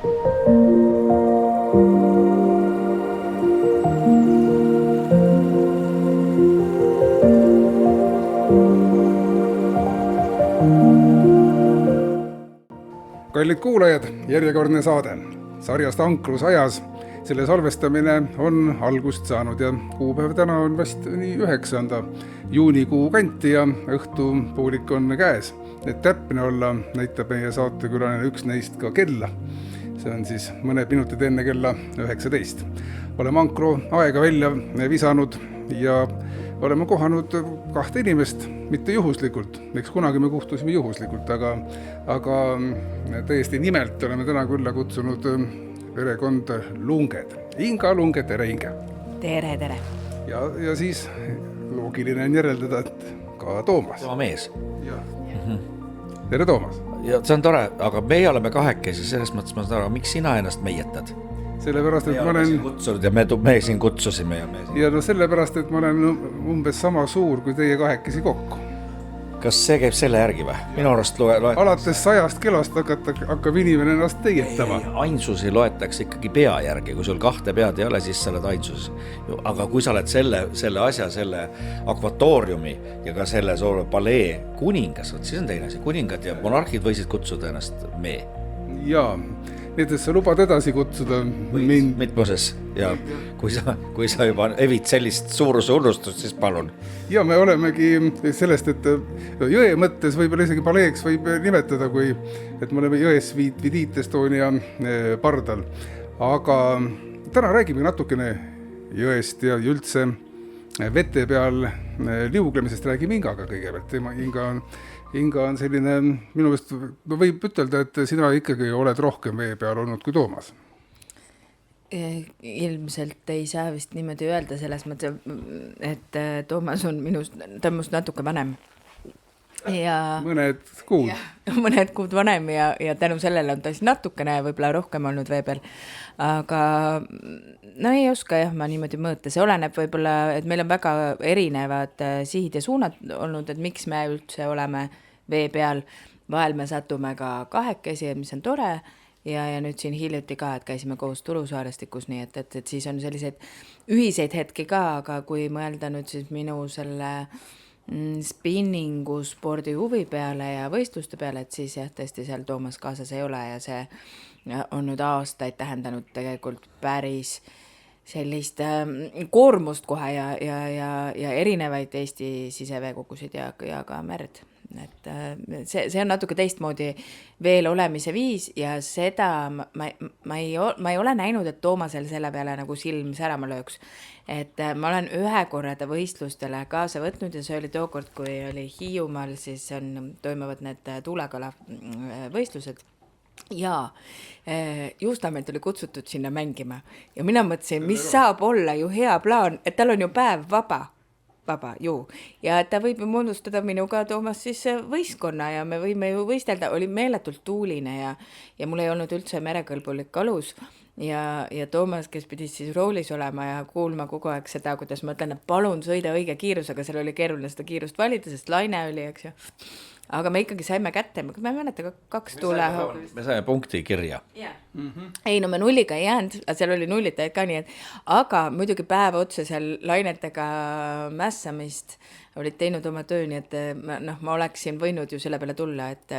Kallid kuulajad, järjekordne saade sarjast Ankrusajas. Selle salvestamine on algust saanud ja kuupäev täna on vast nii 9. juunikuu kanti ja õhtupoolik on käes. Et täpne olla, näitab meie saatekülaline üks neist ka kella. See on siis mõned minutid enne kella 19. Oleme Ankru aega välja visanud ja oleme kohanud kahte inimest, mitte juhuslikult. Eks kunagi me kohtusime juhuslikult, aga tõesti nimelt oleme täna külla kutsunud perekond Lunged. Inga Lunge, tere Inge! Tere! Ja siis loogiline on järeldada, et ka Toomas. Tema mees. Tere Toomas! Ja see on tore, aga meie oleme kahekesi, selles mõttes ma saan aru, miks sina ennast meietad? Sellepärast, et ma olen... kutsunud ja me siin kutsusime. Ja no sellepärast, et ma olen umbes sama suur kui teie kahekesi kokku. Kas see käib selle järgi või? Minu arust alates 100 kilost hakkab inimene ennast teietama. Ainsusi loetakse ikkagi pea järgi. Kui sul kahte pead ei ole, siis sa oled ainsuses. Aga kui sa oled selle asja, selle akvatooriumi ja ka selle palee kuningas, siis on teine asi. Kuningad ja monarhid võisid kutsuda ennast me. Jaa. Nii et sa lubad edasi kutsuda mind. Mitmuses. Ja kui sa juba evid sellist suuruse hullustust, siis palun. Ja me olemegi sellest, et jõe mõttes võib-olla isegi paleeks võib nimetada, et me oleme jões Viit Estonia pardal. Aga täna räägime natukene jõest ja üldse vete peal liuglemisest räägime Ingaga kõigepealt. Inga on selline, minu meelest võib ütelda, et sina ikkagi oled rohkem vee peal olnud kui Toomas. Ilmselt ei saa vist niimoodi öelda selles mõttes, et Toomas on minust natuke vanem. Ja, mõned kuud. Mõned kuud vanem ja tänu sellele on ta siis natukene võib-olla rohkem olnud vee peal. Aga no ei oska ma niimoodi mõõta. See oleneb võib-olla, et meil on väga erinevad sihid ja suunad olnud, et miks me üldse oleme vee peal. Vahel me satume ka kahekesi, mis on tore. Ja nüüd siin hiljuti ka, et käisime koos Turusaarestikus, nii et siis on selliseid ühiseid hetki ka, aga kui mõelda nüüd siis minu selle spinningu spordi huvi peale ja võistluste peale, et siis jah, tõesti seal Toomas kaasas ei ole ja see on nüüd aastaid tähendanud tegelikult päris sellist koormust kohe ja erinevaid Eesti siseveekogusid ja ka merd. Et see on natuke teistmoodi veel olemise viis ja seda ma ei ole näinud, et Toomasel selle peale nagu silm särama lööks. Et ma olen ühe korrada võistlustele kaasa võtnud ja see oli tookord, kui oli Hiiumaal, siis toimuvad need tuulekala võistlused. Ja Juustament oli kutsutud sinna mängima ja mina mõtlesin, mis saab olla ju hea plaan, et tal on ju päev vaba ju. Ja ta võib ju moodustada minuga Toomas siis võistkonna ja me võime ju võistelda. Oli meeletult tuuline ja mul ei olnud üldse merekõlbulik alus ja Toomas, kes pidi siis roolis olema ja kuulma kogu aeg seda, kuidas ma ütlen, et palun sõida õige kiirus, aga seal oli keeruline seda kiirust valida, sest laine oli, eks ju. Aga me ikkagi saime kätte, ma ei mäleta 2 tuule. Me saime punkti kirja. Ei, no me nulliga ei jäänud, seal oli nullitajaid ka nii, aga muidugi päev otsa seal lainetega mässamist olid teinud oma töö, nii et ma oleksin võinud ju selle peale tulla, et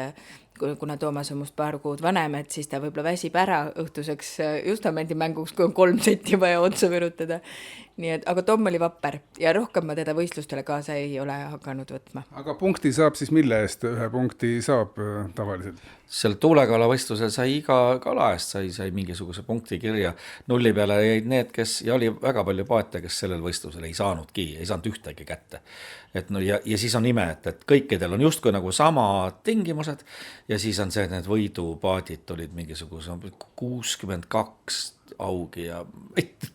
kuna Toomas on must paar kuud vanem, et siis ta võib-olla väsib ära õhtuseks Justamendi mänguks, kui on 3 senti vaja otsa virutada. Nii et, aga Tom oli vapper ja rohkem ma teda võistlustele kaasa ei ole hakanud võtma. Aga punkti saab siis mille eest? Ühe punkti saab tavaliselt? Seal tuulekala võistlusel sai iga kala eest sai mingisuguse punkti kirja. Nulli peale jäid need, ja oli väga palju paate, kes sellel võistlusel ei saanud ühtegi kätte. Ja siis on ime, et kõikidel on justkui nagu sama tingimused ja siis on see, et need võidupaadid olid mingisuguse 62 augi ja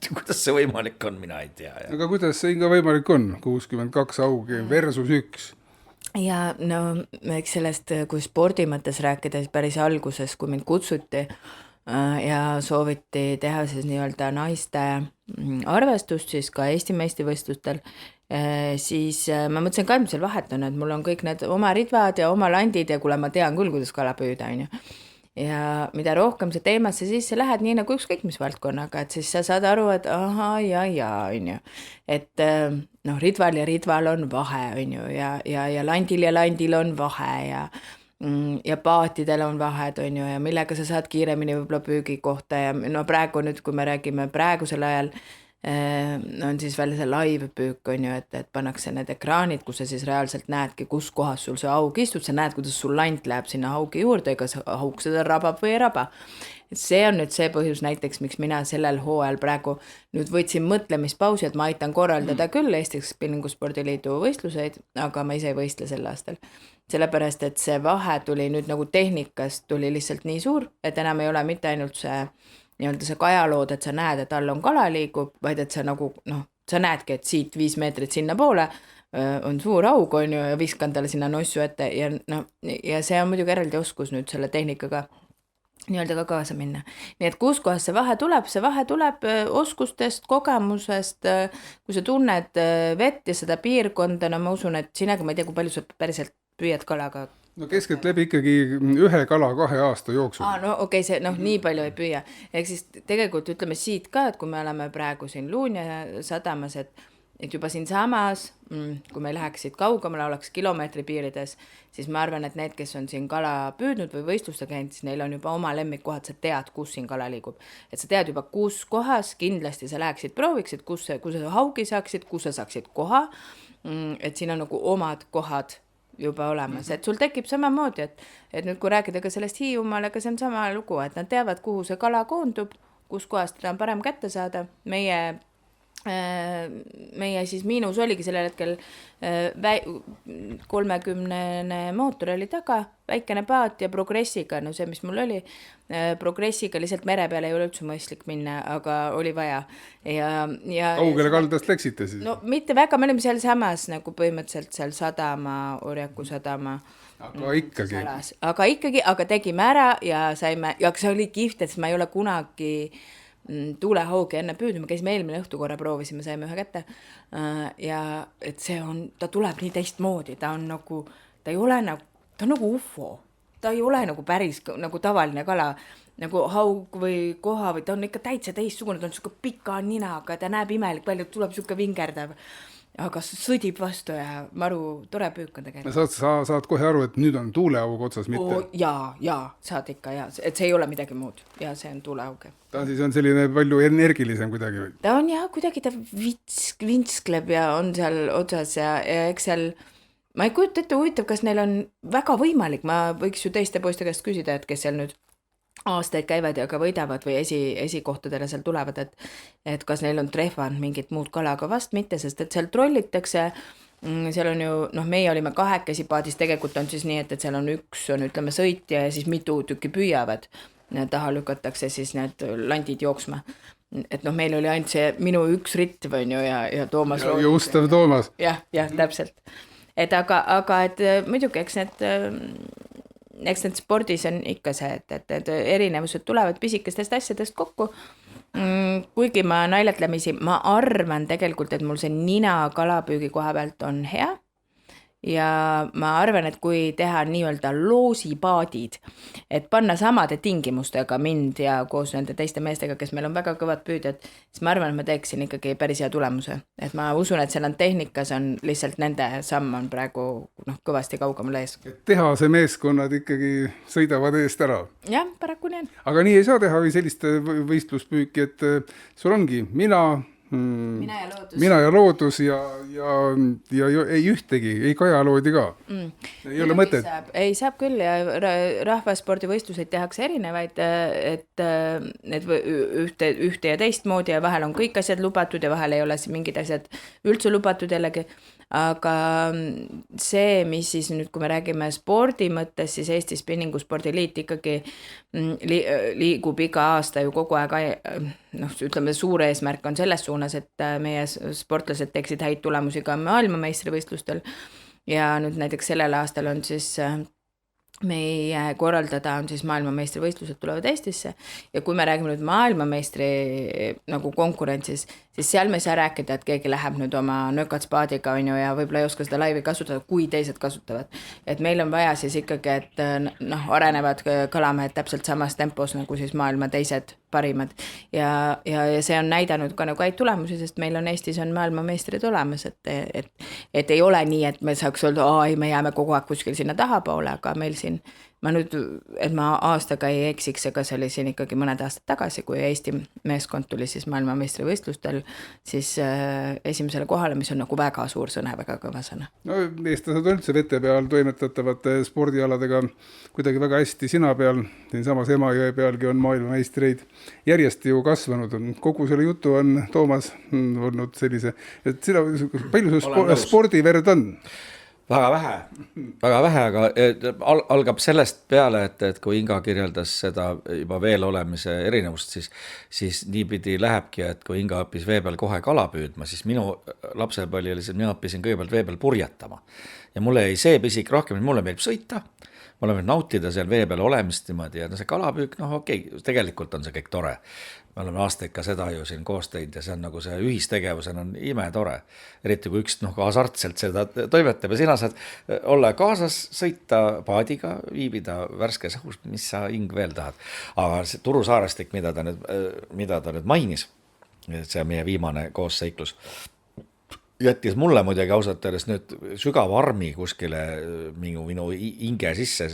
kuidas see võimalik on, mina ei tea. Aga kuidas see ikka võimalik on? 62 augi versus 1? Ja no eks sellest, kui spordi mõttes rääkida, päris alguses, kui mind kutsuti ja sooviti teha siis nii-öelda naiste arvestust siis ka Eesti meistrivõistlustel, siis ma mõtlesin ka, mis seal vahet on, et mul on kõik need oma ridvad ja oma landid ja kuule ma tean küll, kuidas kala püüda, on ju. ja mida rohkem sa teemasse sisse lähed, nii nagu ükskõik mis valdkonnaga, et siis sa saad aru, et ahaa, ja, on ju. Et noh, ridval ja ridval on vahe, on ju, ja landil on vahe ja paatidel on vahed, on ju, ja millega sa saad kiiremini võib-olla püügi kohta ja no praegu nüüd, kui me räägime praegusel ajal, on siis veel see live püük, on ju, et pannakse need ekraanid, kus sa siis reaalselt näedki, kus kohas sul see haug istud, sa näed, kuidas sul lant läheb sinna haugi juurde, ega see haug seda rabab või ei raba. Et see on nüüd see põhjus näiteks, miks mina sellel hooajal praegu nüüd võtsin mõtlemispausi, et ma aitan korraldada küll Eesti Spinninguspordiliidu võistluseid, aga ma ise ei võistle sel aastal. Sellepärast, et see vahe tuli nüüd nagu tehnikast tuli lihtsalt nii suur, et enam ei ole mitte ainult see nii-öelda see kajalood, et sa näed, et all on kala liigub, vaid et sa nagu, noh, sa näedki, et siit 5 meetrit sinna poole on suur haug, on ju, ja viskan talle sinna nossu ette ja no, ja see on muidugi eraldi oskus nüüd selle tehnikaga nii-öelda ka kaasa minna. Nii et kus kohas see vahe tuleb oskustest, kogemusest, kui sa tunned vett ja seda piirkonda, no ma usun, et sinagi ma ei tea, kui palju sa päriselt püüad kalaga. No keskeltläbi ikkagi ühe kala 2 aasta jooksul. No okei, see noh, nii palju ei püüa. Ehk siis tegelikult ütleme siit ka, et kui me oleme praegu siin Luunja sadamas, et juba siin samas, kui me läheks siit kaugemale, oleks kilomeetri piirides, siis ma arvan, et need, kes on siin kala püüdnud või võistluste käinud, siis neil on juba oma lemmikkohad, sa tead, kus siin kala liigub. Et sa tead juba, kus kohas kindlasti sa läheksid prooviksid, kus sa haugi saaksid, kus sa saaksid koha, et siin on nagu omad kohad juba olemas, et sul tekib samamoodi, et nüüd kui rääkida ka sellest Hiiumaal, ega see on sama lugu, et nad teavad, kuhu see kala koondub, kus kohast teda on parem kätte saada. Meie siis miinus oligi sellel hetkel 30 mootor oli taga, väikene paat ja progressiga, no see, mis mul oli, progressiga lihtsalt mere peale ei ole üldse mõistlik minna, aga oli vaja. Kaugele kaldast läksite siis? No mitte väga, me olime seal samas nagu põhimõtteliselt seal sadama, Orjaku sadama. Aga ikkagi, aga tegime ära ja saime, ja see oli kihvt, et ma ei ole kunagi tuulehaugi enne püüdnud, me käisime eelmine õhtu korra proovisime, saime ühe kätte ja et see on, ta tuleb nii teistmoodi, ta on nagu, ta ei ole nagu, ta on nagu UFO, ta ei ole nagu päris nagu tavaline kala, nagu haug või koha või ta on ikka täitsa teistsugune, ta on selline pika ninaga, ta näeb imelik palju, tuleb selline vingerdav, aga sõdib vastu ja maru tore püük on tegelikult. Saad kohe aru, et nüüd on tuulehaug otsas, mitte? Jaa, saad ikka, et see ei ole midagi muud ja see on tuulehaug. Ta siis on selline palju energilisem kuidagi või? Ta on jah, kuidagi ta vinskleb ja on seal otsas ja eks seal, ma ei kujuta ette huvitav, kas neil on väga võimalik, ma võiks ju teiste poiste käest küsida, et kes seal nüüd aastaid käivad ja ka võidavad või esikohtadele seal tulevad, et kas neil on trehvanud mingit muud kala, aga vast mitte, sest et seal trollitakse, seal on ju, noh, meie olime 2 paadis, tegelikult on siis nii, et seal on üks, on ütleme sõitja ja siis mitu tükki püüavad, taha lükatakse siis need landid jooksma. Et noh, meil oli ainult see minu üks ritv on ju ja Toomas ja Ustav Toomas. Jah, täpselt. Et aga et muidugi, eks need spordis on ikka see, et erinevused tulevad pisikestest asjadest kokku. Kuigi ma naljatlemisi, ma arvan tegelikult, et mul see nina kalapüügi koha pealt on hea. Ja ma arvan, et kui teha nii-öelda loosipaadid, et panna samade tingimustega mind ja koos nende teiste meestega, kes meil on väga kõvad püüdjad, siis ma arvan, et ma teeksin ikkagi päris hea tulemuse. Et ma usun, et seal on tehnikas on lihtsalt nende samm on praegu kõvasti kaugemal ees. Et tehase meeskonnad ikkagi sõidavad eest ära. Jah, paraku nii on. Aga nii ei saa teha või sellist võistluspüüki, et sul ongi mina ja loodus ja ei ühtegi, ei kajaloodi ka. Ei ole mõtet. Ei saab küll ja rahvaspordivõistluseid tehakse erinevaid, et ühte ja teist moodi ja vahel on kõik asjad lubatud ja vahel ei ole mingid asjad üldse lubatud jällegi. Aga see, mis siis nüüd, kui me räägime spordi mõttes, siis Eesti Spinninguspordiliit ikkagi liigub iga aasta ju kogu aeg, ütleme, suur eesmärk on selles suunas, et meie sportlased teeksid häid tulemusi ka maailmameistrivõistlustel ja nüüd näiteks sellel aastal on siis meie korraldada on siis maailmameistrivõistlused tulevad Eestisse ja kui me räägime nüüd maailmameistri nagu konkurentsis, siis seal me ei saa rääkida, et keegi läheb nüüd oma nökatspaadiga, on ju, ja võib-olla ei oska seda laivi kasutada, kui teised kasutavad. Et meil on vaja siis ikkagi, et noh, arenevad kalamehed täpselt samas tempos nagu siis maailma teised parimad ja see on näidanud ka nagu häid tulemusi, sest meil on Eestis on maailmameistrid olemas, et ei ole nii, et me saaks öelda, ei, me jääme kogu aeg kuskil sinna tahapoole, aga meil siin ma nüüd, et ma aastaga ei eksiks, ega see oli siin ikkagi mõned aastad tagasi, kui Eesti meeskond tuli siis maailmameistrivõistlustel siis esimesele kohale, mis on nagu väga suur sõna, väga kõva sõna. No eestlased üldse vete peal toimetatavate spordialadega kuidagi väga hästi sina peal, siinsamas Emajõe pealgi on maailmameistreid järjest ju kasvanud. Kogu selle jutu on Toomas olnud sellise, et sina, palju su spordiverd on? Väga vähe, aga algab sellest peale, et kui Inga kirjeldas seda juba veel olemise erinevust, siis niipidi lähebki, et kui Inga õppis vee peal kohe kala püüdma, siis minu lapsepõli oli see, mina õppisin kõigepealt vee peal purjetama. Ja mulle ei see pisik rohkem, mulle meeldib sõita, mulle meeldib nautida seal vee peal olemist niimoodi ja see kalapüük, okei, tegelikult on see kõik tore. Me oleme aastaid ka seda ju siin koos teinud ja see on nagu see ühistegevusena on ime tore. Eriti kui üks hasartselt seda toimetab ja sina saad olla kaasas, sõita paadiga, viibida värskes õhus, mis sa Ing veel tahad. Aga see Turu Saarestik, mida ta nüüd mainis, see on meie viimane koosseiklus, jättis mulle muidugi ausalt öeldes nüüd sügav armi kuskile minu hinge sisse,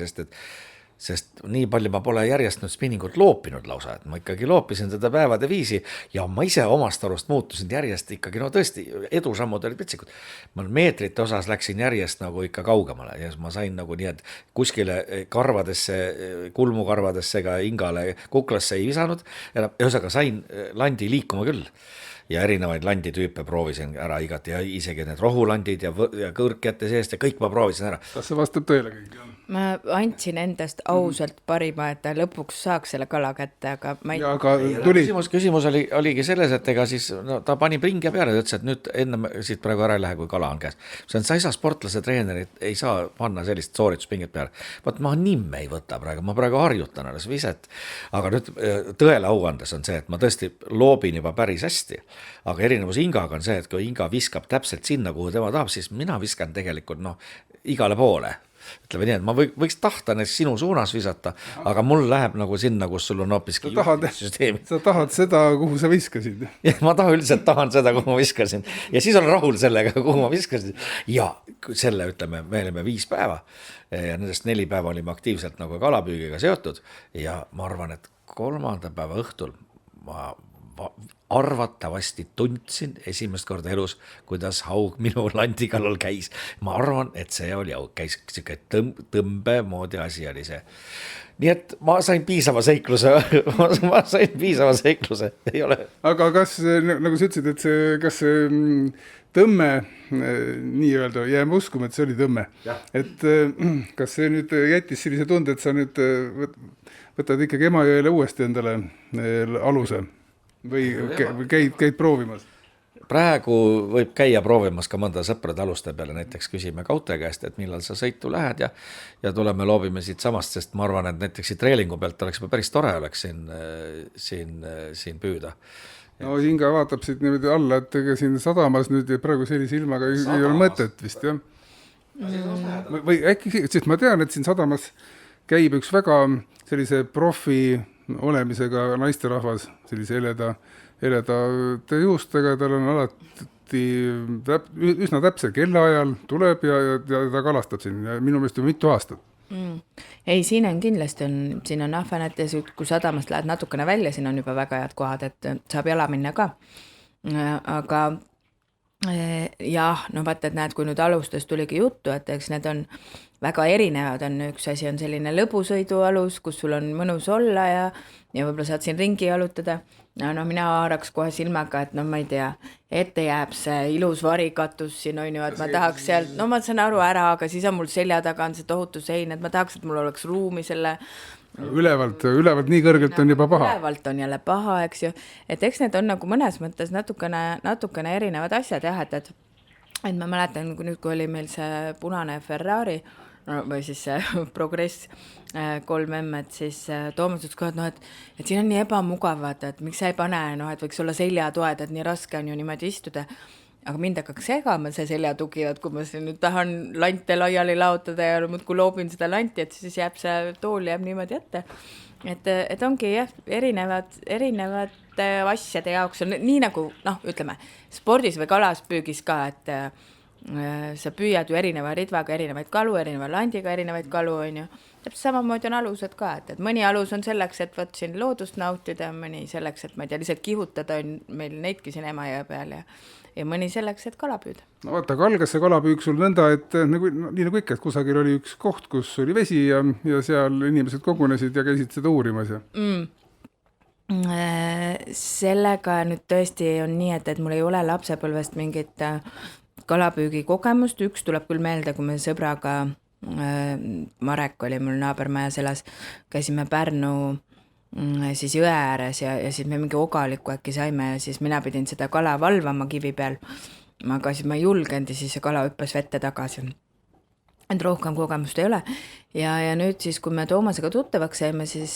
sest nii palju ma pole järjest nüüd spinningut loopinud lausa, et ma ikkagi loopisin seda päevade viisi ja ma ise omast arust muutusin järjest ikkagi, tõesti, edusammud olid pitsikud. Ma meetrite osas läksin järjest nagu ikka kaugemale ja ma sain nagu nii, et kuskile karvadesse, kulmukarvadesse ega Ingale kuklasse ei visanud ja ühesõnaga sain landi liikuma küll. Ja erinevaid landitüüpe proovisin ära igati ja isegi need rohulandid ja kõrkjate seest ja kõik ma proovisin ära. Kas see vastab tõele kõik? Ma andsin endast ausalt parima, et ta lõpuks saaks selle kala kätte, aga ma ei... Ja, aga tuli... Küsimus oligi selles, et ega siis ta pani pringe peale ja ütles, et nüüd enne siit praegu ära ei lähe, kui kala on käes. Sa ei saa sportlase treenerit, ei saa panna sellist soorituspinget peale. Vaat ma nimme ei võta praegu, ma praegu harjutan alles viset. Aga nüüd tõele auandes on see, et ma tõesti loobin juba päris hästi. Aga erinevus Ingaga on see, et kui Inga viskab täpselt sinna, kuhu tema tahab, siis mina viskan tegelikult igale poole. Ütleme nii, et ma võiks tahta neid sinu suunas visata, aga mul läheb nagu sinna, kus sul on hoopiski süsteemi. Sa tahad seda, kuhu sa viskasid? Ja, ma üldiselt tahan seda, kuhu ma viskasin. Ja siis olen rahul sellega, kuhu ma viskasin. Ja selle, ütleme, me olime 5 päeva ja nendest 4 päeva olime aktiivselt nagu kalapüügiga seotud ja ma arvan, et 3. päeva õhtul ma arvatavasti tundsin esimest korda elus, kuidas haug minu landi kallal käis. Ma arvan, et see oli haug, käis tõmbe moodi asi oli see. Nii et ma sain piisava seikluse, ei ole. Aga kas, nagu sa ütlesid, et kas see tõmme, nii-öelda, jääme uskuma, et see oli tõmme. Et kas see nüüd jättis sellise tunde, et sa nüüd võtad ikkagi Emajõele uuesti endale aluse? Või käid proovimas? Praegu võib käia proovimas ka mõnda sõprade aluste peale, näiteks küsime Kaute käest, et millal sa sõitu lähed ja tuleme loobime siit samast, sest ma arvan, et näiteks siit reelingu pealt oleks päris tore oleks siin püüda. No Inga vaatab siit niimoodi alla, et ega siin sadamas nüüd praegu sellise ilmaga ei ole mõtet vist, jah? Või äkki, sest ma tean, et siin sadamas käib üks väga sellise profi olemisega naisterahvas, sellise heledate juustega, tal on alati üsna täpse kellaajal tuleb ja ta kalastab siin ja minu meelest on mitu aastat. Ei, siin on kindlasti siin on Ahvenet ja kui sadamast lähed natukene välja, siin on juba väga head kohad, et saab jala minna ka. Aga jah, vaata, et näed, kui nüüd alustes tuligi juttu, et eks need on väga erinevad, üks asi on selline lõbusõidualus, kus sul on mõnus olla ja võib-olla saad siin ringi jalutada. Mina haaraks kohe silmaga, et ma ei tea, ette jääb see ilus varikatus siin on ju, et ma tahaks sealt, ma saan aru ära, aga siis on mul selja taga on see tohutu sein, et ma tahaks, et mul oleks ruumi selle Ülevalt nii kõrgelt on juba paha. Ülevalt on jälle paha, eks ju. Et eks need on nagu mõnes mõttes natukene erinevad asjad jah, et ma mäletan, kui oli meil see punane Ferrari, või siis Progress 3M, et siis Toomas ütles ka, et siin on nii ebamugav, vaata, et miks sa ei pane, et võiks olla seljatoed, et nii raske on ju niimoodi istuda. Aga mind hakkaks segama see seljatugi, et kui ma siin nüüd tahan lante laiali laotada ja muudkui loobin seda lanti, et siis jääb see tool jääb niimoodi ette. Et ongi jah, erinevate asjade jaoks on nii nagu, ütleme, spordis või kalaspüügis ka, et sa püüad ju erineva ridvaga erinevaid kalu, erineva landiga erinevaid kalu, on ju. Täpselt samamoodi on alused ka, et mõni alus on selleks, et võt siin loodust nautida, mõni selleks, et ma ei tea, lihtsalt kihutada on meil neidki siin Emajõe peal ja mõni selleks, et kala püüda. No vaata, aga algas see kalapüük sul nõnda, et nii nagu ikka, et kusagil oli üks koht, kus oli vesi ja seal inimesed kogunesid ja käisid seda uurimas ja... Sellega nüüd tõesti on nii, et mul ei ole lapsepõlvest mingit kalapüügi kogemust, üks tuleb küll meelde, kui me sõbraga Marek oli mul naabermajas elas, käisime Pärnu siis jõe ääres ja siis me mingi ogaliku äkki saime ja siis mina pidin seda kala valvama kivi peal, aga siis ma ei julgenud ja siis see kala hüppas vette tagasi. Et rohkem kogemust ei ole ja nüüd siis, kui me Toomasega tuttavaks saime, siis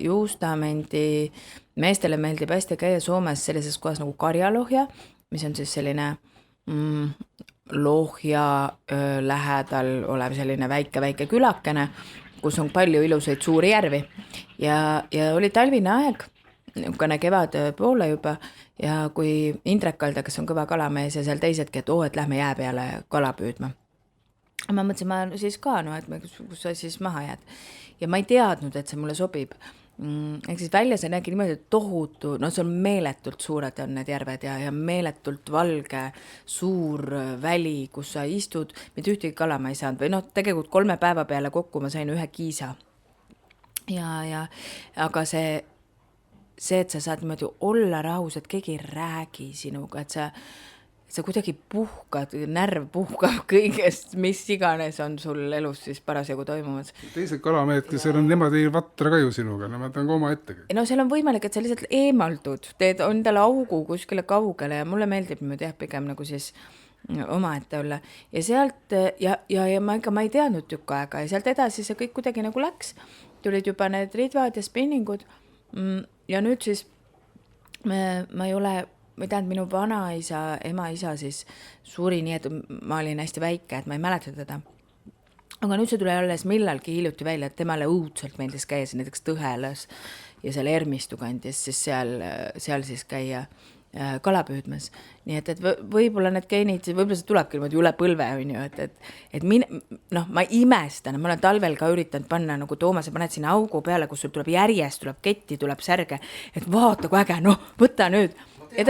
Juustamendi meestele meeldib hästi käia Soomes sellises kohas nagu Karjalohja, mis on siis selline Lohja lähedal olev selline väike külakene, kus on palju ilusaid suuri järvi ja oli talvine aeg, niisugune kevad poole juba ja kui Indrek Kalda, kes on kõva kalamees ja seal teisedki, et lähme jää peale kala püüdma. Ma mõtlesin, ma siis ka, et kus sa siis maha jääd. Ja ma ei teadnud, et see mulle sobib. Ehk siis välja see nägi niimoodi tohutu, see on meeletult suured on need järved ja meeletult valge suur väli, kus sa istud, mitte ühtegi kala ma ei saanud või tegelikult 3 päeva peale kokku ma sain 1 kiisa ja aga see, et sa saad niimoodi olla rahus, et keegi ei räägi sinuga, et sa kuidagi puhkad, närv puhkab kõigest, mis iganes on sul elus siis parasjagu toimumas. Teised kalamehed, kes seal on, nemad ei vatra ka ju sinuga, nemad on ka oma ettegi. Seal on võimalik, et sa lihtsalt eemaldud, teed endale augu kuskile kaugele ja mulle meeldib nüüd pigem nagu siis oma ette olla. Ja sealt, ja ma ei teadnud tükk aega ja sealt edasi see kõik kuidagi nagu läks. Tulid juba need ridvad ja spinningud ja nüüd siis ma ei ole... Ma tean, minu vanaisa, ema-isa siis suri nii, et ma olin hästi väike, et ma ei mäleta teda. Aga nüüd see tuli alles millalgi hiljuti välja, et temale õudselt meeldis käia näiteks Tõhelas ja seal Ermistu kandis, siis seal siis käia kalapüüdmas. Nii et võib-olla need geenid, võib-olla see tulebki niimoodi üle põlve, on ju, et ma imestan, ma olen talvel ka üritanud panna, nagu Toomas, paned sinna augu peale, kus sul tuleb järjest, tuleb ketti, tuleb särge, et vaata kui äge, võta nüüd. Ja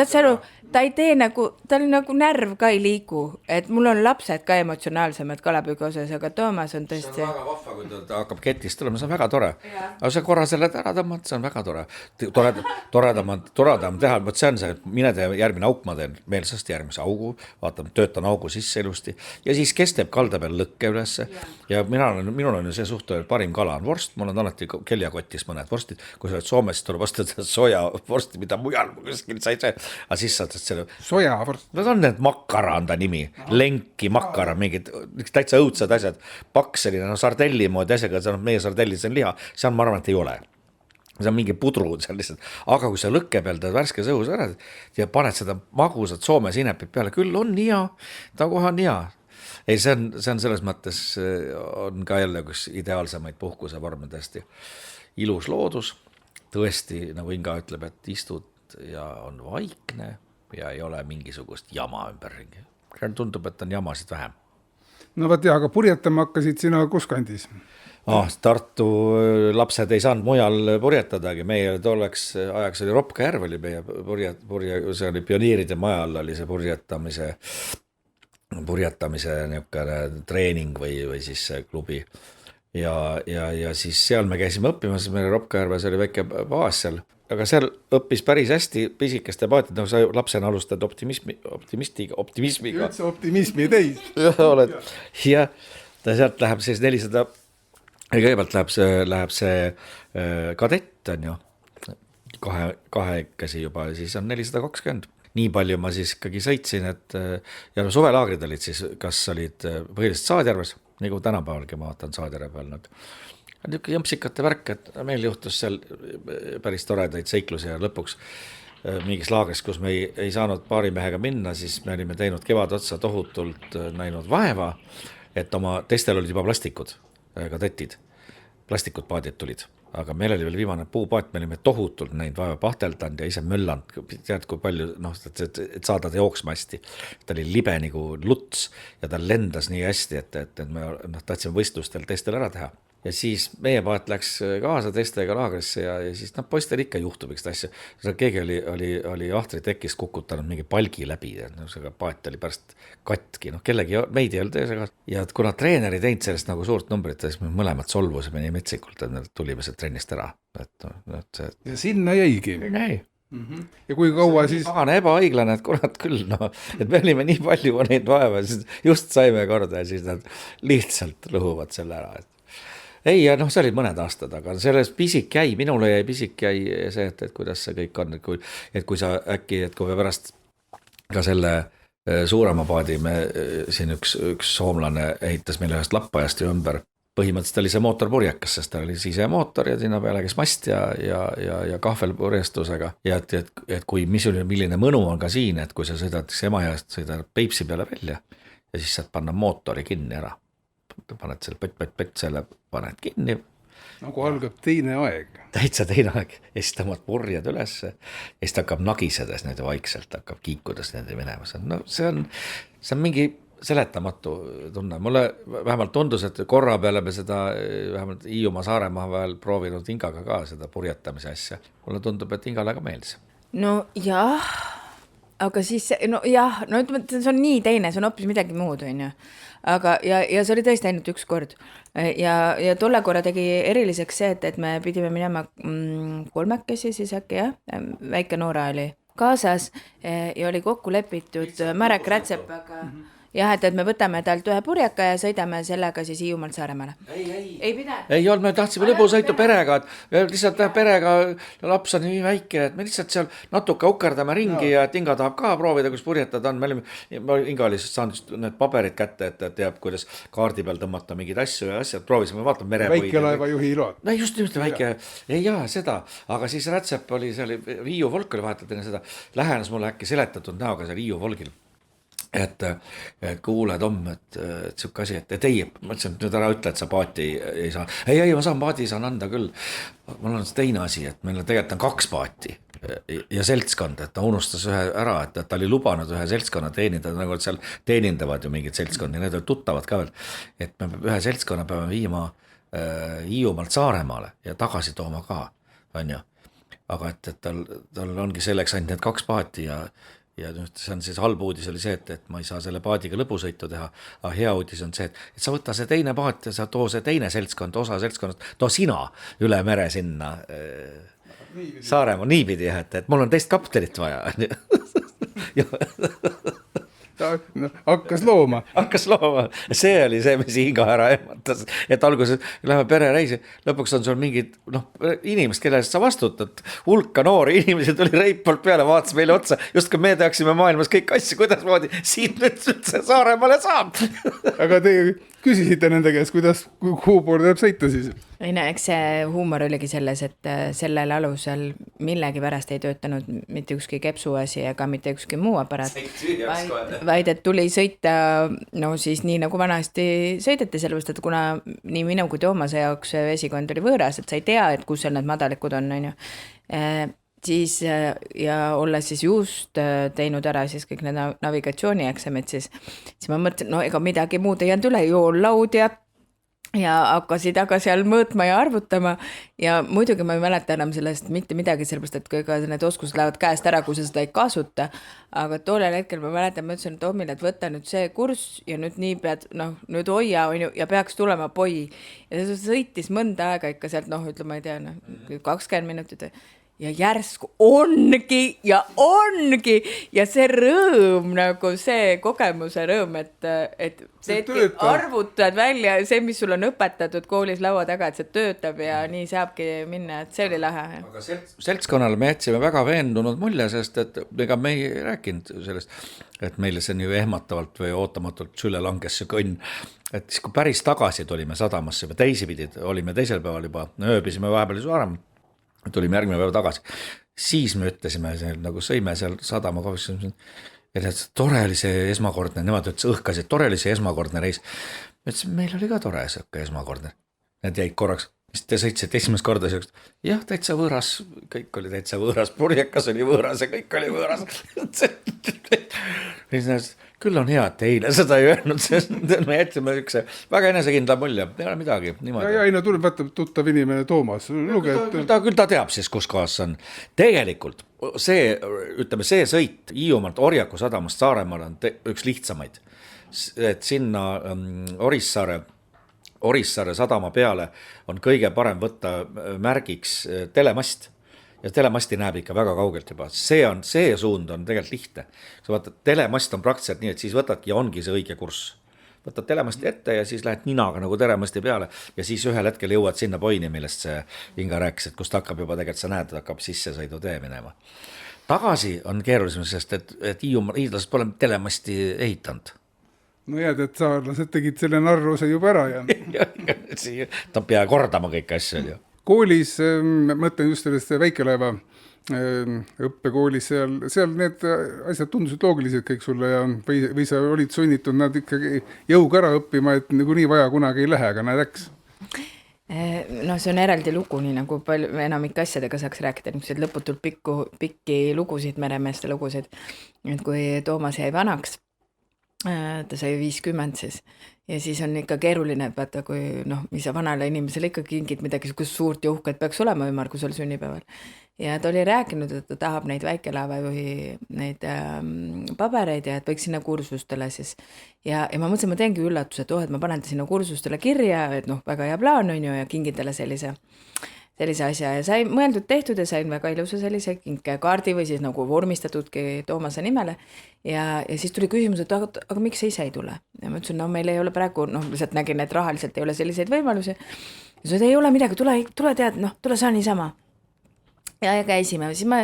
ta ei tee nagu, tal nagu närv ka ei liigu, et mul on lapsed ka emotsionaalsemad kalapüügi osas, aga Toomas on tõesti... See on väga vahva, kui ta hakkab ketist tulema, see on väga tore. Aga see korra selle ära tõmmata, see on väga tore. Toredam teha, see on see, et mine tee järgmine auk, ma teen meelsasti järgmise augu, vaatame, töötan augu sisse ilusti ja siis kes teeb kalda peal lõkke ülesse ja minul on ju see suht parim kala on vorst, mul on alati keljakotis mõned vorstid, kui sa oled Soomes, siis tuleb vastu soja vorsti, mida mujal kuskil sa ei saa. Aga siis saad selle... Sojavorst. Need on need makkara on ta nimi, lenki, makkara, mingid täitsa õudsad asjad, paks selline, sardelli moodi asjaga, meie sardellis on liha, seal ma arvan, et ei ole. See on mingi pudru seal lihtsalt, aga kui sa lõkke peal ta värskes õhus ära ja paned seda magusat Soome sinepit peale, küll on hea, ta kohe on hea. Ei, see on selles mõttes, on ka jälle üks ideaalsemaid puhkuse vorme tõesti. Ilus loodus, tõesti, nagu Inga ütleb, et istud ja on vaikne ja ei ole mingisugust jama ümberringi. Tundub, et on jamasid vähem. No võt jah, aga purjetama hakkasid sina kus kandis? Tartu lapsed ei saanud mujal purjetadagi, meie tolleks ajaks oli Ropka järv, oli meie see oli pioneeride majal, oli see purjetamise niisugune treening või siis klubi ja siis seal me käisime õppimas, meil Ropka järves oli väike baas seal, aga seal õppis päris hästi pisikeste paatid, sa lapsena alustad optimismiga. Üldse optimismi täis. Ja sealt läheb siis 400, kõigepealt läheb see kadett on ju, kahekesi juba, siis on 420. Nii palju ma siis ikkagi sõitsin, et ja suvelaagrid olid siis, kas olid põhiliselt Saadjärves nagu tänapäevalgi ma vaatan Saadjärve peal nüüd. Niisugune jõmpsikate värk, et meil juhtus seal päris toredaid seiklusi ja lõpuks mingis laagris, kus me ei saanud paari mehega minna, siis me olime teinud kevad otsa tohutult näinud vaeva, et oma teistel olid juba plastikud, kadetid, plastikud paadid tulid. Aga meil oli veel viimane puupaat, me olime tohutult näinud vaeva pahteldanud ja ise möllanud, tead kui palju, et saada ta jooksma hästi. Ta oli libe nagu luts ja ta lendas nii hästi, et me tahtsime võistlustel teistel ära teha. Ja siis meie paat läks kaasa teistega laagrisse ja siis poistel ikka juhtub üks asja. Keegi oli Ahtri tekis kukutanud mingi palgi läbi, see paat oli pärast katki, kellegi meid ei olnud ees. Ja kuna treener ei teinud sellest nagu suurt numbrit, siis me mõlemad solvusime nii metsikult, et me tulime see trennist ära. Ja sinna jäigi. Ei. Ja kui kaua siis... Pagana ebaõiglane, et kurat küll, et me olime nii palju neid vaeva, siis just saime korda ja siis nad lihtsalt lõhuvad selle ära, et ei, ja see oli mõned aastad, aga selles pisik jäi, minule jäi pisik jäi see, et kuidas see kõik on, et kui sa äkki, et kui me pärast ka selle suurema paadi, me siin üks soomlane ehitas meile ühest lappajast ju ümber, põhimõtteliselt oli see mootor purjekas, sest ta oli sisemootor ja sinna peale käis mast ja kahvelpurjestusega ja et kui milline mõnu on ka siin, et kui sa sõidad Emajõest, sõidad Peipsi peale välja ja siis saad panna mootori kinni ära. Paned selle pett, selle paned kinni. Nagu algab teine aeg. Täitsa teine aeg. Ja siis tõmbad purjed üles ja siis ta hakkab nagisedes nüüd vaikselt, hakkab kiikudes nende minema. See on mingi seletamatu tunne. Mulle vähemalt tundus, et korra peale me seda vähemalt Hiiumaa Saaremaa vahel proovinud Ingaga ka seda purjetamise asja. Mulle tundub, et Ingale ka meeldis. No jah, aga siis, ütleme, see on nii teine, see on hoopis midagi muud, on ju. Aga ja see oli tõesti ainult üks kord ja tolle korra tegi eriliseks see, et me pidime minema kolmekesi siis äkki väike Noora oli kaasas ja oli kokku lepitud Marek Rätsepaga jah, et me võtame talt ühe purjeka ja sõidame sellega siis Hiiumaalt Saaremaale. Ei pidanud. Ei olnud, me tahtsime lõbusõitu perega, et lihtsalt perega laps on nii väike, et me lihtsalt seal natuke ukerdame ringi ja et Inga tahab ka proovida, kus purjetada on. Inga oli saanud need paberid kätte, et teab, kuidas kaardi peal tõmmata mingid asju ja asjad. Proovisime, vaatame merepõid. Väike laeva juhi lood. No just väike. Ei seda. Aga siis Rätsep oli, see oli Riiu Volk oli vahetult enne seda. Lähenes mulle äkki seletatud näoga see Riiu Volgil. Et kuule Tom, et siuke asi, et ei, ma ütlesin, et nüüd ära ütle, et sa paati ei saa. Ei, ma saan paati, saan anda küll. Mul on teine asi, et meil tegelikult on 2 paati ja seltskond, et ta unustas ühe ära, et ta oli lubanud ühe seltskonna teenindada, nagu et seal teenindavad ju mingid seltskondi, need olid tuttavad ka veel, et me ühe seltskonna peame viima Hiiumaalt Saaremaale ja tagasi tooma ka, on ju. Aga et tal ongi selleks ainult need 2 paati ja see on siis halb uudis oli see, et ma ei saa selle paadiga lõbusõitu teha, aga hea uudis on see, et sa võta see teine paat ja sa too see teine seltskond, osa seltskonnast, too sina üle mere sinna Saaremaa niipidi, et mul on teist kaptenit vaja. Hakkas looma. See oli see, mis Inga ära ehmatas, et alguses läheme perereisi, lõpuks on sul mingid inimesed, kellest sa vastutad, hulka noori inimesed oli Reipalt peale, vaatas meile otsa, just kui me teaksime maailmas kõik asju, kuidas moodi siit nüüd see Saaremaale saab. Aga te küsisite nende käes, kuidas, kuhu poole tuleb sõita siis? Ei näe, eks see huumor oligi selles, et sellel alusel millegi pärast ei töötanud mitte ükski kepsuasi ega mitte ükski muu aparaat, vaid et tuli sõita siis nii nagu vanasti sõideti, sellepärast, et kuna nii minu kui Toomase jaoks vesikond oli võõras, et sa ei tea, et kus seal need madalikud on ju. Siis ja olles siis just teinud ära siis kõik need navigatsioonieksamid, siis ma mõtlesin, ega midagi muud ei jäänud üle, joollaud ja hakkasid aga seal mõõtma ja arvutama ja muidugi ma ei mäleta enam sellest mitte midagi, sellepärast, et kui need oskused lähevad käest ära, kui sa seda ei kasuta, aga toolel hetkel ma mäletan, ma ütlesin Tomile, et võta nüüd see kurss ja nüüd nii pead, nüüd hoia ja peaks tulema poi ja see sõitis mõnda aega ikka sealt, ütleme, ma ei tea, 20 minutit ja järsku ongi ja see rõõm nagu see kogemuse rõõm, et arvutad välja see, mis sul on õpetatud koolis laua taga, et see töötab ja nii saabki minna, et see oli lahe. Aga seltskonnale me jätsime väga veendunud mulje, sest et ega me ei rääkinud sellest, et meile see nii ehmatavalt või ootamatult süle langes see kõnn, et siis kui päris tagasi tulime sadamasse või teisipidi, olime teisel päeval juba, ööbisime vahepeal varem, tulime järgmine päev tagasi, siis me ütlesime, nagu sõime seal sadama kohvis, et tore oli see esmakordne, nemad ütles õhkasid, tore oli see esmakordne reis. Ütlesin, meil oli ka tore see esmakordne. Need jäid korraks, mis te sõitsite esimest korda selleks, jah, täitsa võõras, kõik oli täitsa võõras, purjekas oli võõras ja kõik oli võõras. Küll on hea, et eile seda ei öelnud, sest me jätsime üks väga enesekindla mulje, ei ole midagi. Ja aina tuleb võtta tuttav inimene Toomas. Küll ta teab siis, kus kohas see on. Tegelikult see, ütleme, see sõit Hiiumaalt Orjaku sadamast Saaremaal on üks lihtsamaid. Et sinna Orissaare sadama peale on kõige parem võtta märgiks telemast. Ja telemasti näeb ikka väga kaugelt juba. See suund on tegelikult lihtne. Sa vaatad, telemast on praktiliselt nii, et siis võtadki ja ongi see õige kurss. Võtad telemasti ette ja siis lähed ninaga nagu telemasti peale ja siis ühel hetkel jõuad sinna poini, millest see Inga rääkis, et kust hakkab juba tegelikult sa näed, et hakkab sissesõidu tee minema. Tagasi on keerulisem, sest et hiidlased pole telemasti ehitanud. No jääd, et saarlased tegid selle narruse juba ära ja ta pea kordama kõik asju. Koolis, mõtlen just sellest väikelaeva õppekoolis, seal need asjad tundusid loogilised kõik sulle ja või sa olid sunnitud nad ikkagi jõuga ära õppima, et nagu nii vaja kunagi ei lähe, aga näed äks? No see on eraldi lugu, nii nagu enamik asjadega saaks rääkida, niisugused lõputult pikki lugusid, meremeeste lugusid, et kui Toomas jäi vanaks, ta sai 50 siis. Ja siis on ikka keeruline, et vaata, kui mis sa vanale inimesele ikka kingid midagi suurt ja uhket peaks olema ümmargusel sünnipäeval. Ja ta oli rääkinud, et ta tahab neid väikelaevajuhi neid pabereid ja et võiks sinna kursustele siis. Ja ma mõtlesin, ma teengi üllatuse, et ma panen ta sinna kursustele kirja, et väga hea plaan on ju ja kingin talle sellise asja ja sai mõeldud tehtud ja sain väga ilusa sellise kinkekaardi või siis nagu vormistatudki Toomase nimele ja siis tuli küsimus, et aga miks sa ise ei tule? Ja ma ütlesin, meil ei ole praegu, lihtsalt nägin, et rahaliselt ei ole selliseid võimalusi. Ja see ei ole midagi, tule tead, tule saa niisama. Ja käisime, siis ma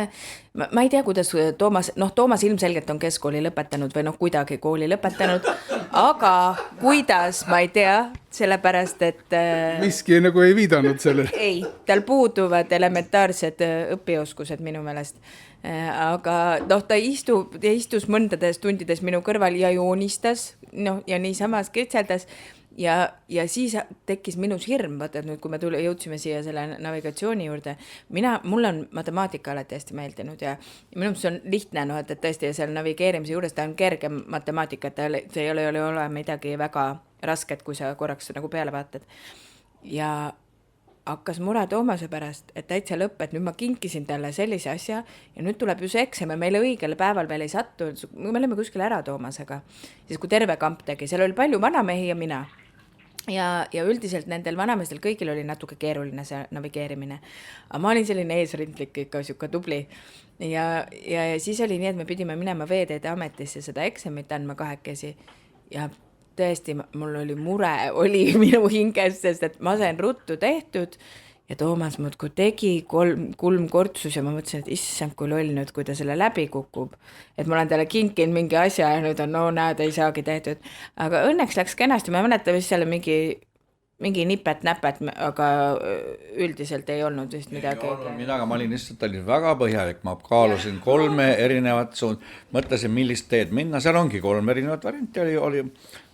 ei tea, kuidas Toomas ilmselgelt on keskkooli lõpetanud või kuidagi kooli lõpetanud, aga kuidas, ma ei tea, sellepärast, et miski nagu ei viidanud sellele. Ei, tal puuduvad elementaarsed õpioskused minu meelest, aga ta istus mõndades tundides minu kõrval ja joonistas ja niisama skritseldas. Ja siis tekkis minus hirm, vaata, et nüüd, kui me jõudsime siia selle navigatsiooni juurde, mulle on matemaatika alati hästi meeldinud ja minu see on lihtne, et tõesti seal navigeerimise juures ta on kerge matemaatika, et see ei ole midagi väga rasket, kui sa korraks nagu peale vaatad. Ja hakkas mure Toomase pärast, et täitsa lõpp, et nüüd ma kinkisin talle sellise asja ja nüüd tuleb ju see eksam ja meile õigel päeval veel ei sattu, me oleme kuskil ära Toomasega, siis kui terve kamp tegi, seal oli palju vanamehi ja mina. Ja üldiselt nendel vanameestel kõigil oli natuke keeruline see navigeerimine. Aga ma olin selline eesrindlik ikka siuke tubli. Ja siis oli nii, et me pidime minema Veeteede Ametisse seda eksamit andma kahekesi. Ja tõesti, mul oli mure, oli minu hinges, sest et ma sain ruttu tehtud. Ja Toomas muudkui tegi kolm kortsus ja ma mõtlesin, et issand, kui loll nüüd, kui ta selle läbi kukub. Et ma olen talle kinkin mingi asja ja nüüd on, näed, ei saagi tehtud. Aga õnneks läks kenasti, ma mäletan vist selle mingi nipet-näpet, aga üldiselt ei olnud vist midagi. Midagi, ma olin väga põhjalik, ma kaalusin 3 erinevat suund, mõtlesin, millist teed minna, seal ongi 3 erinevat varianti,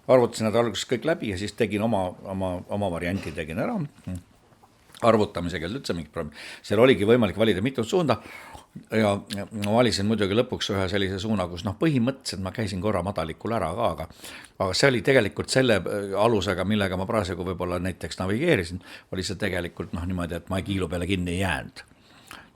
arvutasin nad alguses kõik läbi ja siis tegin oma varianti tegin ära. Arvutamisega üldse mingi probleem. Seal oligi võimalik valida mitut suunda ja ma valisin muidugi lõpuks ühe sellise suuna, kus põhimõtteliselt ma käisin korra madalikul ära ka, aga see oli tegelikult selle alusega, millega ma praegu võib-olla näiteks navigeerisin, oli see tegelikult niimoodi, et ma kiilu peale kinni ei jäänud.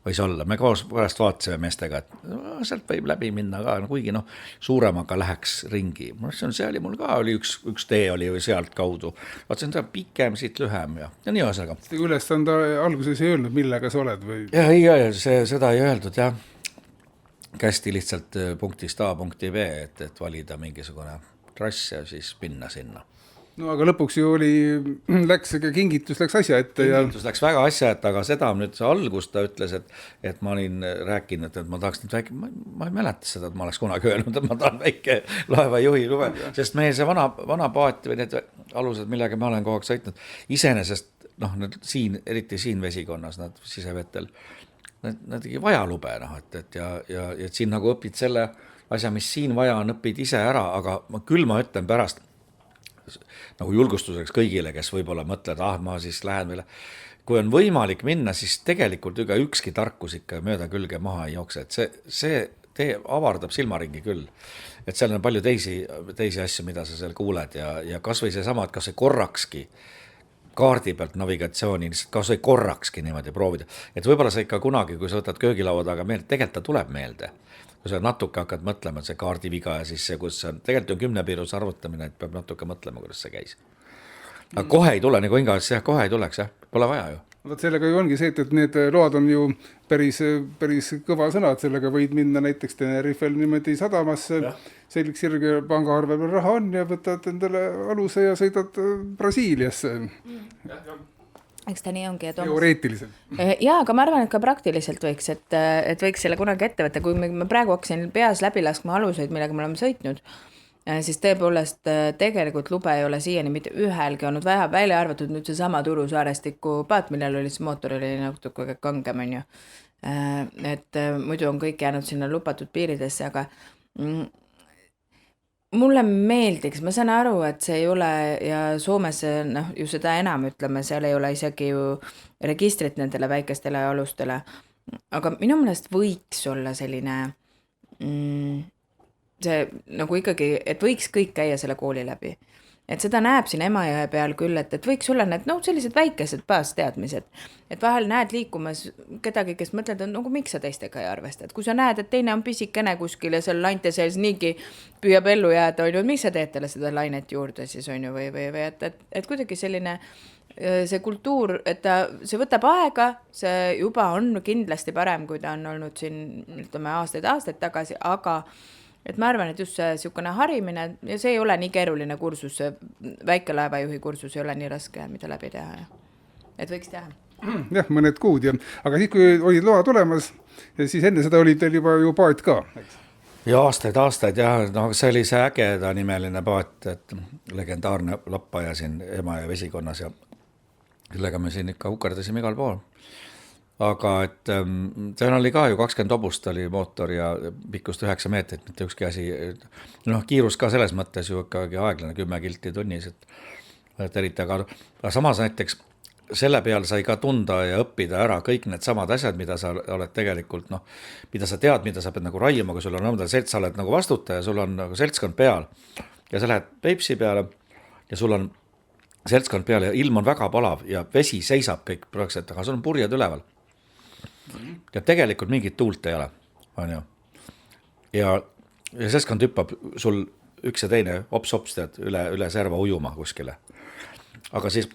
võis olla, me koos pärast vaatasime meestega, et no, sealt võib läbi minna ka, no, kuigi noh, suuremaga läheks ringi. See oli mul ka, oli üks tee oli sealt kaudu. Vaatasin, ta pikem, siit lühem ja nii ühesõnaga. Ülesande alguses ei öelnud, millega sa oled või? Ei, seda ei öeldud, jah. Kästi lihtsalt punktist A punkti B, et valida mingisugune trass ja siis minna sinna. No aga lõpuks ju kingitus läks asja ette. Kingitus läks väga asja ette, aga seda nüüd algust ta ütles, et ma olin rääkinud, et ma tahaks nüüd väike, ma ei mäleta seda, et ma oleks kunagi öelnud, et ma tahan väike laevajuhi lube, sest meie see vana paat või need alused, millega ma olen kogu aeg sõitnud, iseenesest, noh, siin, eriti siin vesikonnas, nad sisevetel, nad ei vaja lube, noh, et siin nagu õpid selle asja, mis siin vaja on, õpid ise ära, aga küll ma ütlen pärast, nagu julgustuseks kõigile, kes võib-olla mõtled, ma siis lähen veel. Kui on võimalik minna, siis tegelikult ükski tarkus ikka mööda külge maha ei jookse, et see avardab silmaringi küll. Et seal on palju teisi asju, mida sa seal kuuled ja kas või see sama, et kas see korrakski kaardi pealt navigatsiooni, kas või korrakski niimoodi proovida. Et võib-olla sa ikka kunagi, kui sa võtad köögilaua taga meelde, tegelikult ta tuleb meelde. Kui sa natuke hakkad mõtlema, et see kaardiviga ja siis see, kus on, tegelikult on 10 piirus arvutamine, et peab natuke mõtlema, kuidas see käis. Aga kohe ei tule, nagu Ingas, kohe ei tuleks, pole vaja ju. Võt sellega ju ongi see, et need load on ju päris kõva sõna, et sellega võid minna näiteks Tenerifel niimoodi sadamasse, selliks sirge pangaarvel raha on ja võtad endale aluse ja sõidad Brasiiliasse. Eks ta nii ongi. Teoreetiliselt. Jaa, aga ma arvan, et ka praktiliselt võiks, et võiks selle kunagi ette võtta. Kui ma praegu hakkasin peas läbi laskma aluseid, millega me oleme sõitnud, siis tõepoolest tegelikult lube ei ole siiani mitte ühelgi olnud vähe välja arvatud nüüd see sama Turu saarestiku paat, millel oli see mootor oli natuke kangem, on ju. Et muidu on kõik jäänud sinna lubatud piiridesse, aga mulle meeldiks, ma saan aru, et see ei ole ja Soomes ju seda enam ütleme, seal ei ole isegi ju registrit nendele väikestele alustele, aga minu meelest võiks olla selline see nagu ikkagi, et võiks kõik käia selle kooli läbi. Et seda näeb siin Emajõe peal küll, et võiks olla need sellised väikesed baasteadmised, et vahel näed liikumas kedagi, kes mõtled, et miks sa teistega ei arvesta, et kui sa näed, et teine on pisikene kuskil ja seal lainte sees niigi püüab ellu jääda, on ju, miks sa teed talle seda lainet juurde siis, on ju, või et kuidagi selline see kultuur, et see võtab aega, see juba on kindlasti parem, kui ta on olnud siin, ütleme, aastaid tagasi, aga et ma arvan, et just see sihukene harimine ja see ei ole nii keeruline kursus, see väikelaevajuhi kursus ei ole nii raske, mida läbi teha. Et võiks teha. Jah, mõned kuud. Aga siis, kui olid loa tulemas, siis enne seda oli teil juba ju paat ka. Ja aastaid ja no, see oli see ägeda nimeline paat, et legendaarne lappaja siin Emajõe vesikonnas ja sellega me siin ikka ukerdasime igal pool. Aga et seal oli ka ju 20 hobust oli mootor ja pikkust 9 meetrit, mitte ükski asi, kiirus ka selles mõttes ju ikkagi aeglane 10 kilti tunnis, et eriti, aga samas näiteks selle peal sai ka tunda ja õppida ära kõik need samad asjad, mida sa oled tegelikult, mida sa tead, mida sa pead nagu raiuma, kui sul on omadel selts, sa oled nagu vastutaja, sul on nagu seltskond peal ja sa lähed Peipsi peale ja sul on seltskond peal ja ilm on väga palav ja vesi seisab kõik praktiliselt, aga sul on purjed üleval. Ja tegelikult mingit tuult ei ole, on ju. Ja seltskond hüppab sul üks ja teine hops tead üle serva ujuma kuskile. Aga siis,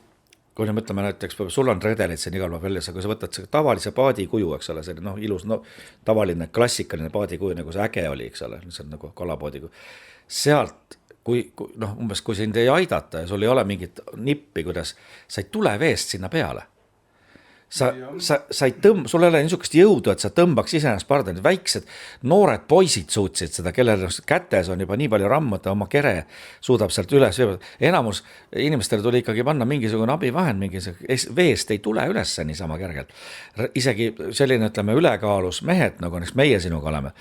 kui me mõtleme näiteks, sul on redelid siin igal pool väljas, aga sa võtad tavalise paadikuju, eks ole, see ilus, tavaline klassikaline paadikuju, nagu see äge oli, eks ole, see on nagu kalapaadikuju. Sealt, umbes kui sind ei aidata ja sul ei ole mingit nippi, kuidas sa ei tule veest sinna peale. Sa ei sul ei ole niisugust jõudu, et sa tõmbaks iseenesest parda, need väiksed noored poisid suutsid seda, kellel kätes on juba nii palju rammu, et oma kere suudab sealt üles. Enamus inimestele tuli ikkagi panna mingisugune abivahend, veest ei tule üles niisama kergelt. Isegi selline, ütleme, ülekaalus mehed, nagu meie sinuga oleme,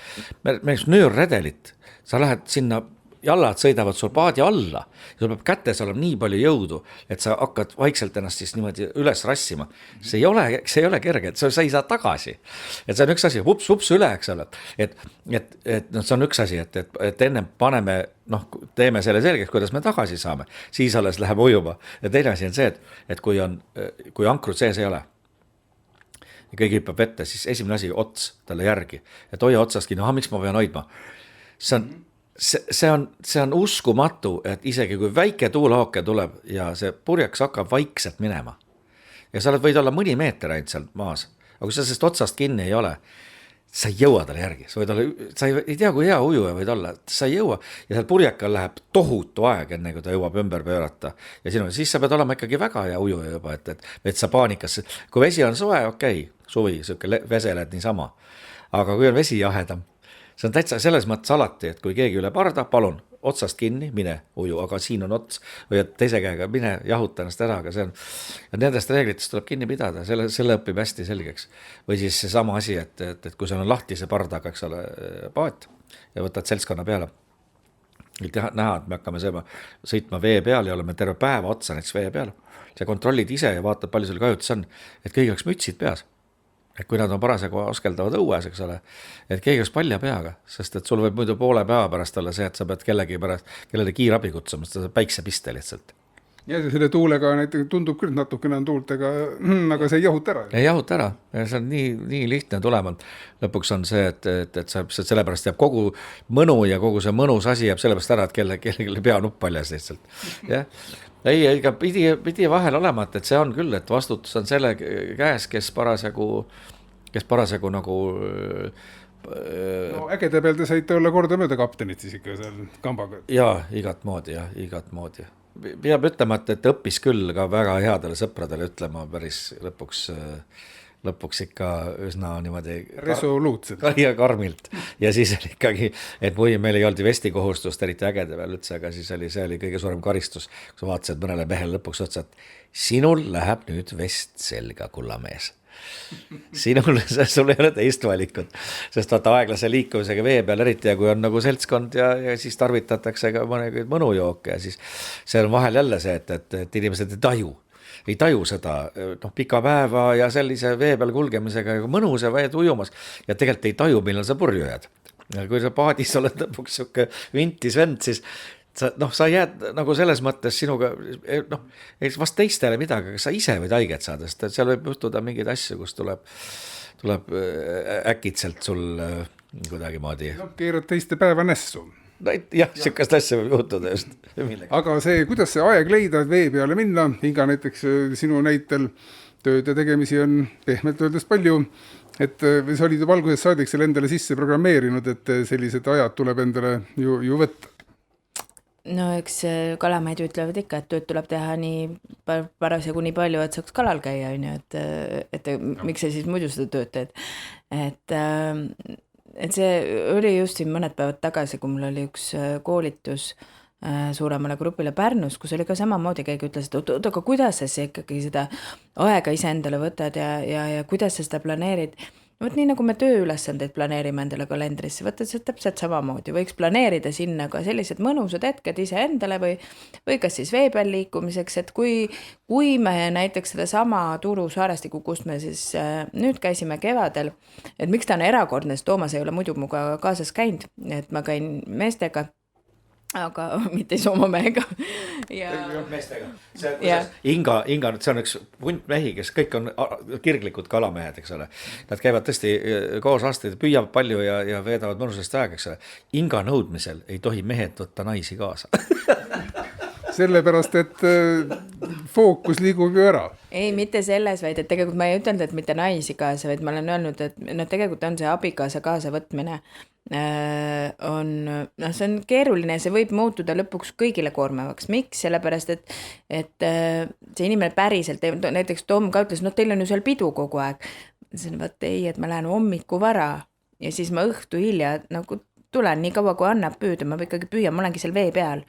me nöörredelit, sa lähed sinna jallad sõidavad sul paadi alla ja sul peab kätes olema nii palju jõudu, et sa hakkad vaikselt ennast siis niimoodi üles rassima. See ei ole kerge, et sa ei saa tagasi. Et see on üks asi, vups üle, eks ole. Et see on üks asi, et enne paneme, teeme selle selgeks, kuidas me tagasi saame, siis alles läheb ujuma. Ja teine asi on see, et kui ankrut sees ei ole, ja keegi hüppab vette, siis esimene asi ots talle järgi, et hoia otsast kinni, miks ma pean hoidma. See on uskumatu, et isegi kui väike tuulahooke tuleb ja see purjeks hakkab vaikselt minema ja sa võid olla mõni meeter ainult sealt maas, aga kui sa sellest otsast kinni ei ole, sa ei jõua talle järgi, sa ei tea, kui hea ujuja võid olla, sa ei jõua ja seal purjekal läheb tohutu aeg, enne kui ta jõuab ümber pöörata ja siis sa pead olema ikkagi väga hea ujuja juba, et sa paanikas, kui vesi on soe, okei, suvi, siuke veseled niisama, aga kui on vesi jahedam, see on täitsa selles mõttes alati, et kui keegi üle parda, palun otsast kinni, mine uju, aga siin on ots või teise käega mine jahuta ennast ära, aga see on, ja nendest reeglitest tuleb kinni pidada, selle õpib hästi selgeks. Või siis see sama asi, et kui seal on lahtise pardaga, eks ole, paat ja võtad seltskonna peale, et näha, et me hakkame sõitma vee peal ja oleme terve päeva otsa näiteks vee peal, sa kontrollid ise ja vaatad, palju sul kajutis on, et kõigi oleks mütsid peas. Et kui nad on parasjagu oskeldavad õues, eks ole, et keegi oleks palja peaga, sest et sul võib muidu poole päeva pärast olla see, et sa pead kellele kiirabi kutsuma, sest sa päikse piste lihtsalt. Ja selle tuulega näiteks tundub küll natukene on tuultega, aga see ei jahuta ära. Ei jahuta ära, see on nii lihtne tulemalt. Lõpuks on see, et sa sellepärast jääb kogu mõnu ja kogu see mõnus asi jääb sellepärast ära, et kellele pea nupp paljas lihtsalt. Jah. Ei, ega pidi vahel olema, et see on küll, et vastutus on selle käes, kes parasjagu nagu... No ägede peal te saite olla korda mööda kaptenit siis ikka seal kambaga. Jaa, igat moodi. Peab ütlema, et õppis küll ka väga headele sõpradele ütlema päris lõpuks ikka üsna niimoodi resoluutselt ja karmilt ja siis oli ikkagi, et meil ei olnud vesti kohustust eriti ägede peal üldse, aga siis see oli kõige suurem karistus, kui sa vaatasid mõnele mehele lõpuks otsa, et sinul läheb nüüd vest selga, kullamees. Sul ei ole teist valikut, sest vaata aeglase liikumisega vee peal eriti ja kui on nagu seltskond ja siis tarvitatakse ka mõnujooke ja siis see on vahel jälle see, et inimesed ei taju seda pika päeva ja sellise vee peal kulgemisega mõnus ja väed ujumas ja tegelikult ei taju, millal sa purju jääd. Ja kui sa paadis oled lõpuks siuke vintis vend, siis sa jääd nagu selles mõttes sinuga, vast teistele midagi, aga sa ise võid haiget saada, sest seal võib juhtuda mingeid asju, kus tuleb äkitselt sul kuidagi moodi. Keerad teiste päeva nässu. Jah, siukest asja võib juhtuda just. Aga kuidas see aeg leida, et vee peale minna, Inga näiteks sinu näitel tööd ja tegemisi on pehmelt öeldes palju, et sa olid juba alguses saadik selle endale sisse programmeerinud, et sellised ajad tuleb endale ju võtta. No eks kalamehed ütlevad ikka, et tööd tuleb teha nii parasjagu nii palju, et saaks kalal käia, et miks sa siis muidu seda tööd teed. Et see oli just siin mõned päevad tagasi, kui mul oli üks koolitus suuremale grupile Pärnus, kus oli ka samamoodi, keegi ütles, et aga kuidas sa ikkagi seda aega ise endale võtad ja kuidas sa seda planeerid. Võt nii nagu me tööülesandeid planeerime endale kalendrisse, võtad see täpselt samamoodi, võiks planeerida sinna ka sellised mõnusad hetked ise endale või kas siis vee peal liikumiseks, et kui me näiteks seda sama Turu saarestiku, kust me siis nüüd käisime kevadel, et miks ta on erakordne, sest Toomas ei ole muidu muga kaasas käinud, et ma käin meestega, aga mitte soomamehega. Meestega. Inga, see on üks punt mehi, kes kõik on kirglikud kalamehed, eks ole. Nad käivad tõesti koos aastaid, püüavad palju ja veedavad mõnusast aega, eks ole. Inga nõudmisel ei tohi mehed võtta naisi kaasa. Sellepärast, et fookus liigub ju ära. Ei, mitte selles, vaid et tegelikult ma ei ütelnud, et mitte naisi kaasa, vaid ma olen öelnud, et tegelikult on see abikaasa kaasa võtmine. See on keeruline, see võib muutuda lõpuks kõigile koormavaks. Miks? Sellepärast, et see inimene päriselt, näiteks Tom ka ütles, teil on ju seal pidu kogu aeg. Vaat ei, et ma lähen hommiku vara ja siis ma õhtu hilja nagu tulen nii kaua, kui annab püüda, ma ikkagi püüan, ma olengi seal vee peal,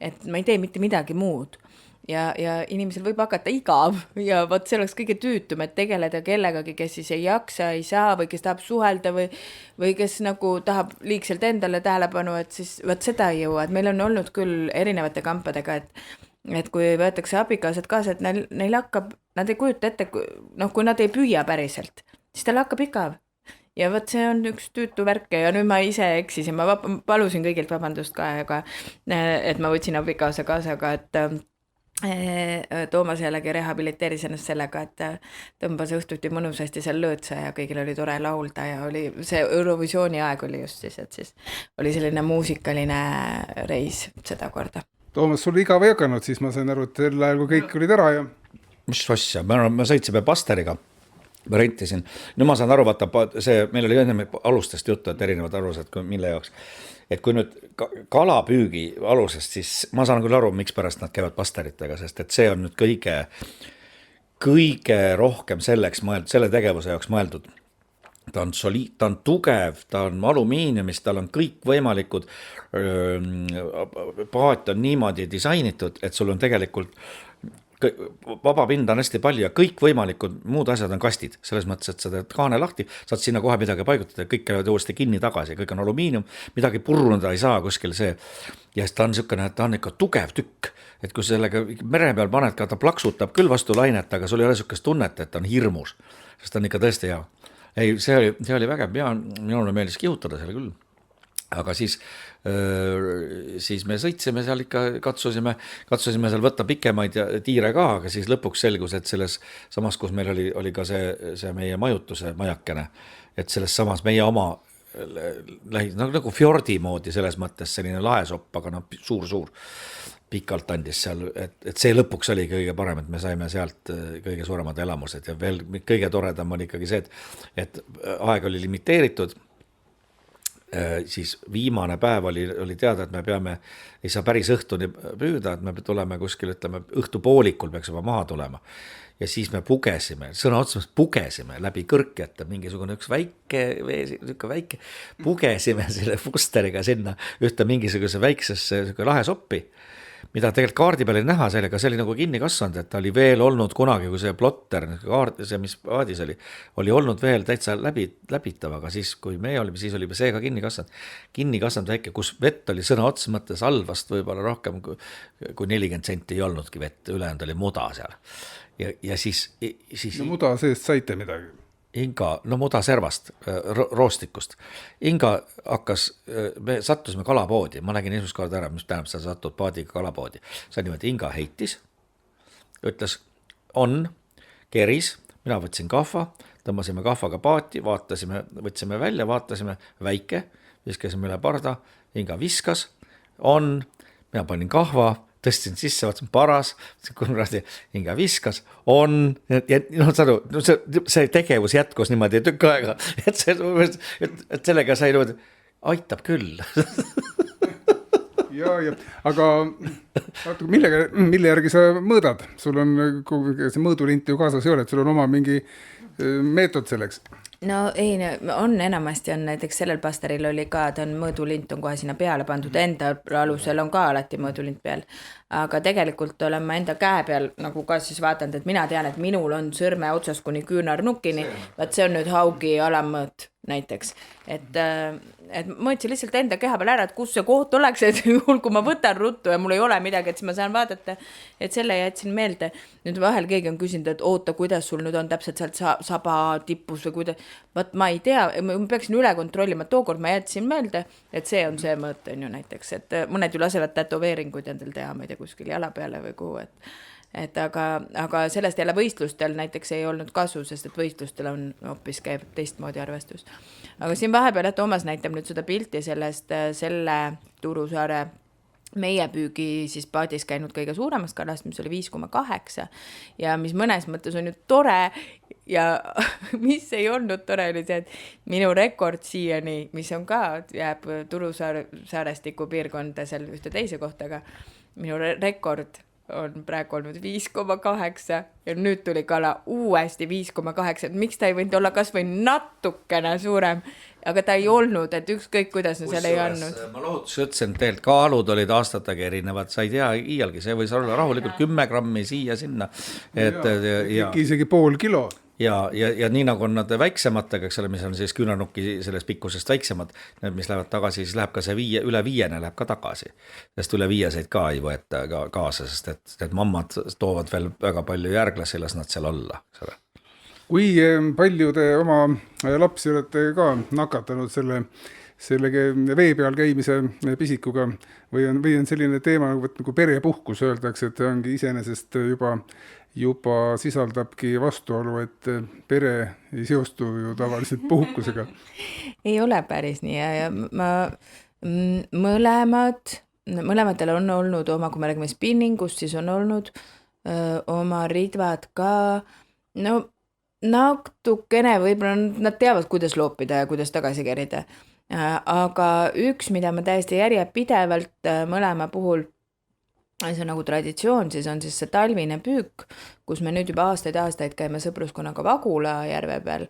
et ma ei tee mitte midagi muud. Ja inimesel võib hakata igav ja võt see oleks kõige tüütum, et tegeleda kellegagi, kes siis ei jaksa, ei saa või kes tahab suhelda või kes nagu tahab liigselt endale tähelepanu, et siis võt seda ei jõua, et meil on olnud küll erinevate kampadega, et kui võetakse abikaasad kaasa, et neil hakkab, nad ei kujuta ette, kui nad ei püüa päriselt, siis tal hakkab igav. Ja võt see on üks tüütu värk ja nüüd ma ise eksisin, ma palusin kõigilt vabandust ka, et ma võtsin abikaasa kaasaga, Toomas jällegi rehabiliteeris ennast sellega, et tõmbas õhtuti mõnusasti seal lõõtsa ja kõigil oli tore laulda ja oli see Eurovisiooni aeg oli just siis, et siis oli selline muusikaline reis seda korda. Toomas, sul igav ei hakanud, siis ma sain aru, et sel ajal, kui kõik olid ära ja... Mis asja, me sõitsime Pasteriga, ma rentisin. Nüüd ma saan aru, vaata, meil oli enne alustest juttu, et erinevad alused, mille jaoks. Et kui nüüd kalapüügi alusest, siis ma saan küll aru, miks pärast nad käivad pasteritega, sest et see on nüüd kõige rohkem selleks mõeldud, selle tegevuse jaoks mõeldud. Ta on tugev, ta on alumiiniumist, tal on kõik võimalikud, paat on niimoodi disainitud, et sul on tegelikult vaba pinda on hästi palju ja kõik võimalikud muud asjad on kastid, selles mõttes, et sa teed kaane lahti, saad sinna kohe midagi paigutada, kõik käivad uuesti kinni tagasi, kõik on alumiinium, midagi puruneda ei saa kuskil see. Ja ta on niisugune, ta on ikka tugev tükk, et kui sellega mere peal paned ka, ta plaksutab küll vastu lainet, aga sul ei ole niisugust tunnet, et ta on hirmus, sest ta on ikka tõesti hea. Ei, see oli vägev ja minule meeldis kihutada selle küll. Aga siis me sõitsime seal ikka, katsusime seal võtta pikemaid ja tiire ka, aga siis lõpuks selgus, et selles samas, kus meil oli ka see meie majutuse majakene, et selles samas meie oma nagu fjordi moodi selles mõttes selline laesopp, aga suur pikalt andis seal, et see lõpuks oli kõige parem, et me saime sealt kõige suuremad elamused ja veel kõige toredam oli ikkagi see, et aeg oli limiteeritud, siis viimane päev oli teada, et me ei saa päris õhtuni püüda, et me tuleme kuskil, ütleme, õhtupoolikul peaks juba maha tulema. Ja siis me sõna otseses pugesime läbi kõrkjate, mingisugune üks väike, pugesime selle Fusteriga sinna ühte mingisuguse väiksesse lahesoppi, mida tegelikult kaardi peal ei näha sellega, see oli nagu kinni kasvanud, et ta oli veel olnud kunagi, kui see plotter, see mis paadis oli olnud veel täitsa läbitav, aga siis, kui me olime, siis oli see ka kinni kasvanud väike, kus vett oli sõna otsa mõttes allvast võib-olla rohkem kui 40 senti ei olnudki vett, ülejäänud oli muda seal. Ja siis no muda seest saite midagi? Inga, no muda servast, roostikust. Inga me sattusime kalapoodi, ma nägin esimest korda ära, mis tähendab, sa satud paadiga kalapoodi. See on niimoodi, Inga heitis, ütles, keris, mina võtsin kahva, tõmbasime kahvaga paati, võtsime välja, vaatasime, väike, viskasime üle parda, Inga viskas, mina panin kahva, tõstin sisse, vaatasin paras, Inga viskas, ja see tegevus jätkus niimoodi tükk aega, et sellega sai niimoodi, aitab küll. Ja, aga mille järgi sa mõõdad? Sul on see mõõdulint ju kaasas ei ole, et sul on oma mingi meetod selleks? No ei, on enamasti on näiteks sellel pasteril oli ka, ta on mõõdulint on kohe sinna peale pandud, enda alusel on ka alati mõõdulint peal, aga tegelikult olen ma enda käe peal nagu ka siis vaatanud, et mina tean, et minul on sõrme otsas kuni küünarnukini, vaat see on nüüd haugi alammõõt näiteks, et mõõtsin lihtsalt enda keha peal ära, et kus see koht oleks, et juhul kui ma võtan ruttu ja mul ei ole midagi, et siis ma saan vaadata, et selle jätsin meelde. Nüüd vahel keegi on küsinud, et oota, kuidas sul nüüd on täpselt sealt saba tipus või kuidas, vaat ma ei tea, ma peaksin üle kontrollima, tookord ma jätsin meelde, et see on see mõõt on ju näiteks, et mõned ju lasevad tätoveeringuid endal teha, ma ei tea, kuskil jala peale või kuhu, aga sellest jälle võistlustel näiteks ei olnud kasu, sest et võistlustel on hoopis käib teistmoodi arvestus. Aga siin vahepeal, et Toomas näitab nüüd seda pilti selle Turusaare meie püügi siis paadis käinud kõige suuremast kalast, mis oli 5,8 ja mis mõnes mõttes on ju tore ja mis ei olnud tore oli see, et minu rekord siiani, mis on ka, jääb Turusaarestiku piirkonda seal ühte teise kohtaga, minu rekord on praegu olnud 5,8 ja nüüd tuli kala uuesti 5,8, et miks ta ei võinud olla kas või natukene suurem, aga ta ei olnud, et ükskõik kuidas on seal ei andnud. Ma lohutus ütlesin, et tegelikult kaalud olid aastatega erinevad, sa ei tea iialgi, see võis olla rahulikult 10 grammi siia sinna. Isegi pool kilo. Ja nii nagu on nad väiksematega, eks ole, mis on siis küünarnukki sellest pikkusest väiksemad, need, mis lähevad tagasi, siis läheb ka see üle 5 läheb ka tagasi. Sest üle 5 ka ei võeta kaasa, sest et mammad toovad veel väga palju järglasi, las nad seal olla. kui palju te oma lapsi olete ka nakatanud selle vee peal käimise pisikuga või on selline teema nagu perepuhkus, öeldakse, et ongi iseenesest juba sisaldabki vastuolu, et pere ei seostu ju tavaliselt puhkusega. Ei ole päris nii ja mõlematel on olnud oma, kui me räägime spinningust, siis on olnud oma ridvad ka, no natukene võib-olla nad teavad, kuidas loopida ja kuidas tagasi kerida. Aga üks, mida ma täiesti järjepidevalt mõlema puhul, see on nagu traditsioon, siis on siis see talvine püük, kus me nüüd juba aastaid käime sõpruskonnaga Vagula järve peal